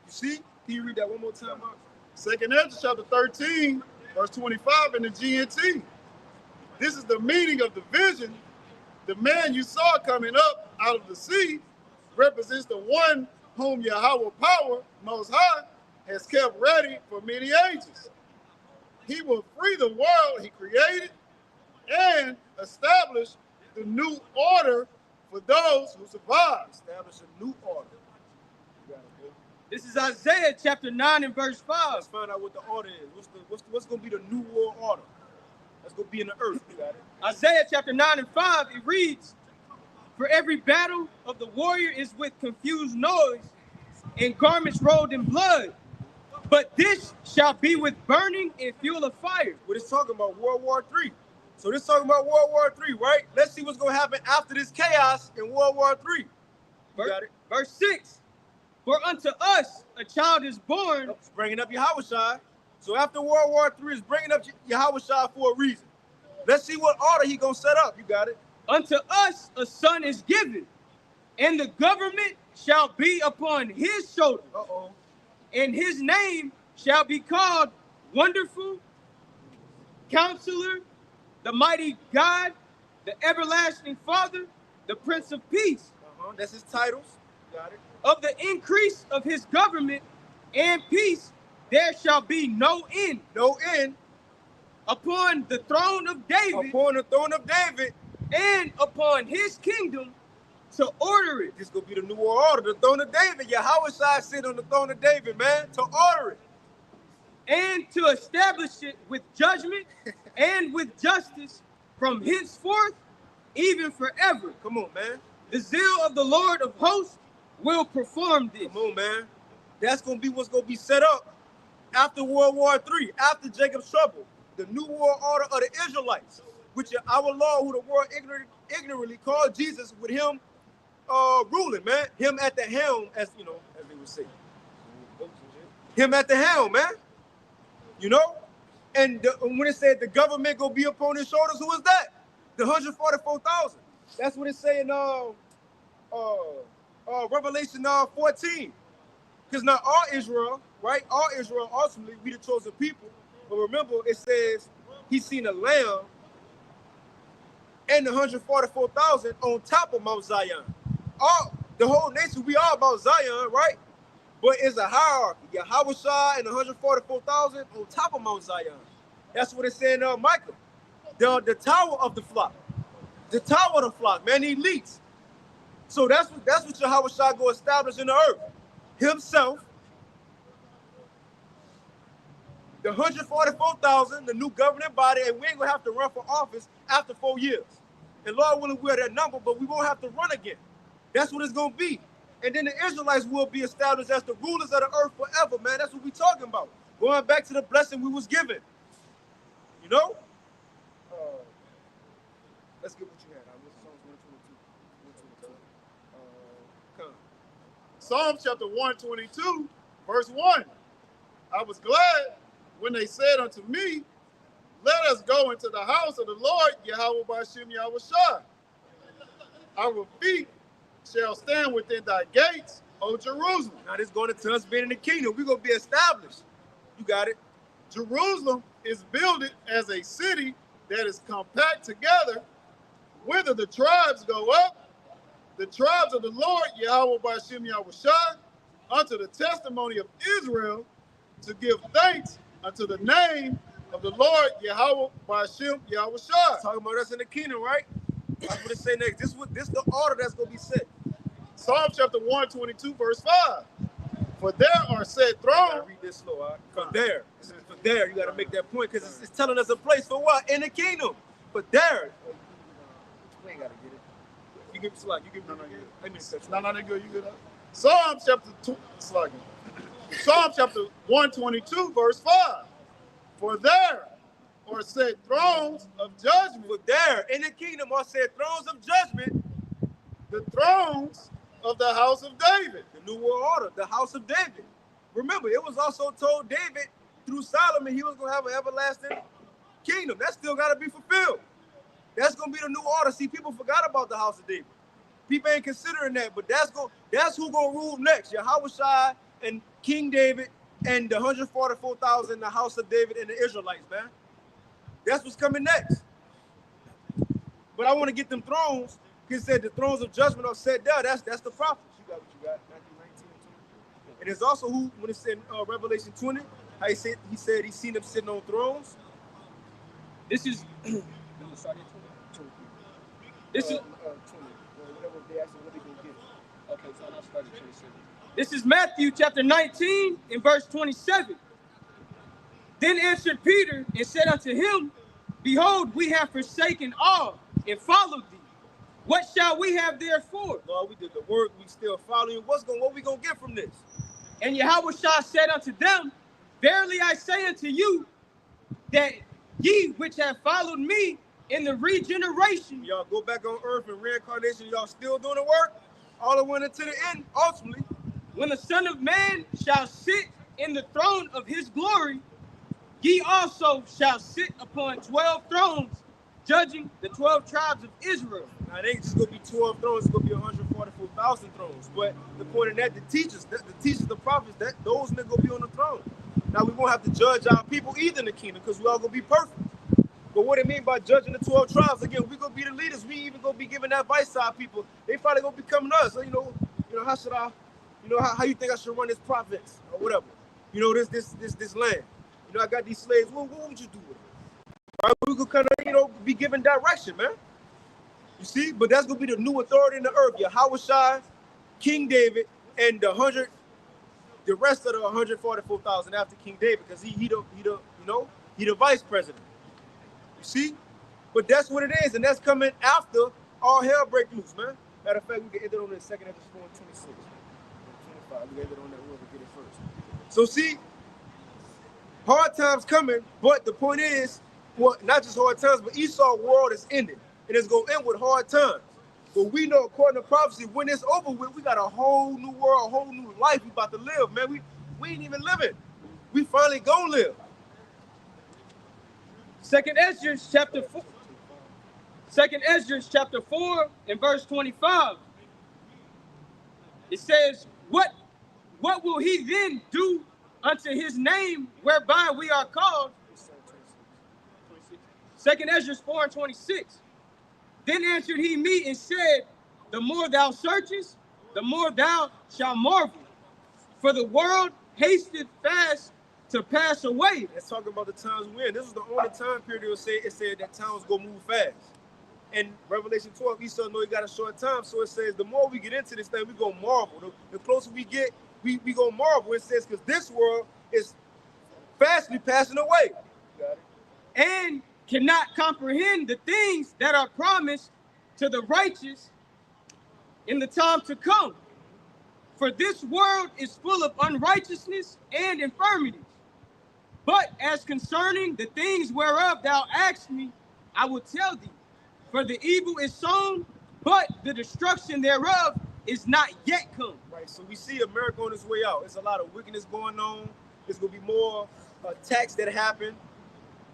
You see? Can you read that one more time, Mark? 2nd Ezra chapter 13, verse 25 in the GNT. This is the meaning of the vision. The man you saw coming up out of the sea represents the one whom Yahweh power, most high, has kept ready for many ages. He will free the world he created and establish the new order for those who survive. Establish a new order. This is Isaiah chapter 9 and verse 5. Let's find out what the order is. What's going to be the new world order? That's going to be in the earth. You got it? Isaiah chapter 9 and 5, it reads, for every battle of the warrior is with confused noise and garments rolled in blood. But this shall be with burning and fuel of fire. What it's talking about, World War III. So this talking about World War III, right? Let's see what's going to happen after this chaos in World War III. You got it? Verse 6. For unto us a child is born. It's bringing up Yahweh Shai. So after World War III is bringing up Yahweh Shai for a reason. Let's see what order he going to set up. You got it? Unto us a son is given, and the government shall be upon his shoulder. Uh-oh. And his name shall be called Wonderful, Counselor, the Mighty God, the Everlasting Father, the Prince of Peace. That's his titles. Got it. Of the increase of his government and peace, there shall be no end. No end. Upon the throne of David. Upon the throne of David. And upon his kingdom to order it. This gonna be the new world order, the throne of David. Yahweh Shai sit on the throne of David, man, to order it. And to establish it with judgment and with justice from henceforth, even forever. Come on, man. The zeal of the Lord of hosts will perform this. Come on, man. That's gonna be what's gonna be set up after World War III, after Jacob's trouble. The new world order of the Israelites, which are our Lord, who the world ignorantly called Jesus, with him ruling, man. Him at the helm, as you know, as they would say. Him at the helm, man. You know? And when it said the government gonna be upon his shoulders, who is that? The 144,000. That's what it say in Revelation 14. Because now all Israel, right? All Israel ultimately we the chosen people. But remember, it says he seen a lamb and the 144,000 on top of Mount Zion. All the whole nation, we are Mount Zion, right? But it's a hierarchy. Yahweh and 144,000 on top of Mount Zion. That's what it's saying, Michael. The tower of the flock. The tower of the flock, man, the elites. So that's what Yahweh go establish in the earth. Himself, the 144,000, the new governing body, and we ain't gonna have to run for office after 4 years. And Lord willing, we're that number, but we won't have to run again. That's what it's gonna be. And then the Israelites will be established as the rulers of the earth forever, man. That's what we're talking about. Going back to the blessing we was given. You know? Let's get what you had. Psalm chapter 122, verse 1. I was glad when they said unto me, let us go into the house of the Lord, Yahweh B'Shem Yahweh Shai. Our feet shall stand within thy gates, O Jerusalem. Now this going to us being in the kingdom. We're going to be established. You got it. Jerusalem is builded as a city that is compact together, whither the tribes go up, the tribes of the Lord, Yahweh B'Shem Yahweh Shai, unto the testimony of Israel, to give thanks unto the name of the Lord, Yahweh B'Shem Yahweh Shai. Talking about us in the kingdom, right? That's what it say next. This the order that's going to be set. Psalm chapter 122, verse 5. For there are set thrones. Read this slow, all right? For there. For there, you got to make that point because it's telling us a place for what? In the kingdom. But there. We ain't got to get it. You give me slack. You give me No, they're good. You good. Psalm chapter 2, Psalm chapter 122, verse 5. For there are set thrones of judgment. For there, in the kingdom, are set thrones of judgment. The thrones of the house of David. The New World Order, the house of David. Remember, it was also told David through Solomon he was going to have an everlasting kingdom. That still got to be fulfilled. That's going to be the new order. See, people forgot about the house of David. People ain't considering that, but that's who going to rule next. Yahweh Shai and King David and the 144,000, the house of David and the Israelites, man. That's what's coming next. But I want to get them thrones. He said the thrones of judgment are set there. That's the prophets. You got what you got. Matthew 19 and 20. And it's also who, when it's in Revelation 20, how he said he seen them sitting on thrones. This is this is This is Matthew chapter 19 and verse 27. Then answered Peter and said unto him, behold, we have forsaken all and followed thee. What shall we have therefore? Lord, we did the work, we still following. What we gonna get from this? And Yahweh Shai said unto them, verily I say unto you, that ye which have followed me in the regeneration. Y'all go back on earth in reincarnation, y'all still doing the work? All the way to the end, ultimately. When the Son of Man shall sit in the throne of his glory, ye also shall sit upon 12 thrones, judging the 12 tribes of Israel. Now, it ain't just going to be 12 thrones, it's going to be 144,000 thrones. But the point of that, the teachers, the prophets, those niggas going to be on the throne. Now, we won't have to judge our people either in the kingdom because we all going to be perfect. But what it mean by judging the 12 tribes, again, we going to be the leaders. We even going to be giving that advice to our people. They probably going to be coming to us. So, you know, how should I, how you think I should run this province or whatever? This land. I got these slaves. What would you do with them? Right? We could kind of, be given direction, man. You see? But that's going to be the new authority in the earth. Yahweh Shai, King David, and the rest of the 144,000 after King David, because he the vice president. You see? But that's what it is, and that's coming after all hell break loose, man. Matter of fact, we can end it on the second episode 26. 25. We can end it on that whoever get it first. So see, hard times coming, but the point is, well, not just hard times, but Esau's world is ending. And it's going to end with hard times. But we know, according to prophecy, when it's over with, we got a whole new world, a whole new life we about to live, man. We ain't even living. We finally gonna live. Second Esdras chapter 4. Second Esdras chapter 4 and verse 25. It says, What will he then do unto his name whereby we are called? Second Esdras 4 and 26. Then answered he me and said, The more thou searchest, the more thou shalt marvel. For the world hasteth fast to pass away. Let's talk about the times we're in. This is the only time period it said that times go move fast. In Revelation 12, Esau know he got a short time, so it says the more we get into this thing, we go marvel. The closer we get, we go marvel. It says because this world is fastly passing away. Got it. And cannot comprehend the things that are promised to the righteous in the time to come. For this world is full of unrighteousness and infirmities. But as concerning the things whereof thou asked me, I will tell thee. For the evil is sown, but the destruction thereof is not yet come. Right, so we see America on its way out. There's a lot of wickedness going on. There's going to be more attacks that happen.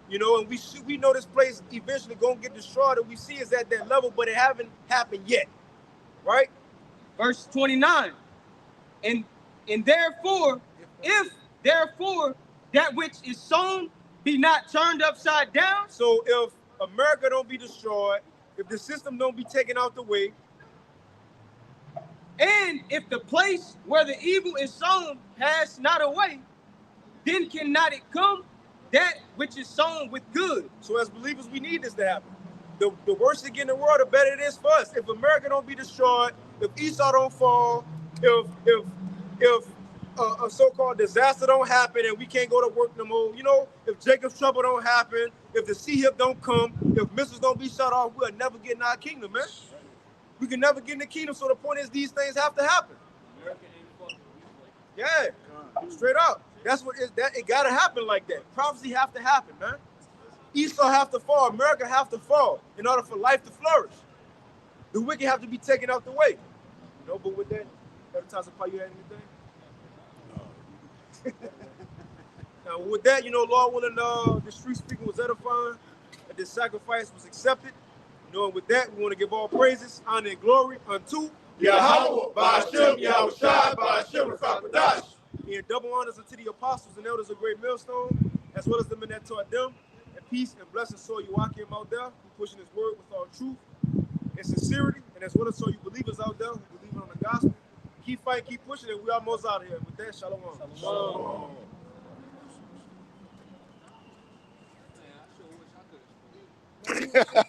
You know, and we know this place eventually going to get destroyed. And we see it's at that level, but it haven't happened yet. Right? Verse 29. And therefore, if therefore that which is sown be not turned upside down. So if America don't be destroyed, if the system don't be taken out the way, and if the place where the evil is sown pass not away, then cannot it come that which is sown with good. So as believers, we need this to happen. The worse it get in the world, the better it is for us. If America don't be destroyed, if Esau don't fall, if a so-called disaster don't happen and we can't go to work no more, you know, if Jacob's trouble don't happen, if the sea hip don't come, if missiles don't be shut off, we'll never get in our kingdom, man. We can never get in the kingdom. So the point is, these things have to happen. Yeah, straight up. That's what it gotta happen like that. Prophecy have to happen, man. Esau have to fall, America have to fall in order for life to flourish. The wicked have to be taken out the way. You know, but with that, every time you had anything? Now with that, you know, Lord willing, the street speaking was edifying, and this sacrifice was accepted. You know, and with that, we want to give all praises, honor, and glory unto Yahweh, Ba'ashem, Yahweh Shai, Ba'ashem, Rakadash. And double honors unto the apostles and elders of Great Millstone, as well as the men that taught them. And peace and blessings to you Joachim out there, who pushing his word with all truth and sincerity, and as well as so you believers out there who believe on the gospel. Keep fighting, keep pushing, and we almost out of here. With that, shalom. Shalom. Man, I sure wish I could have.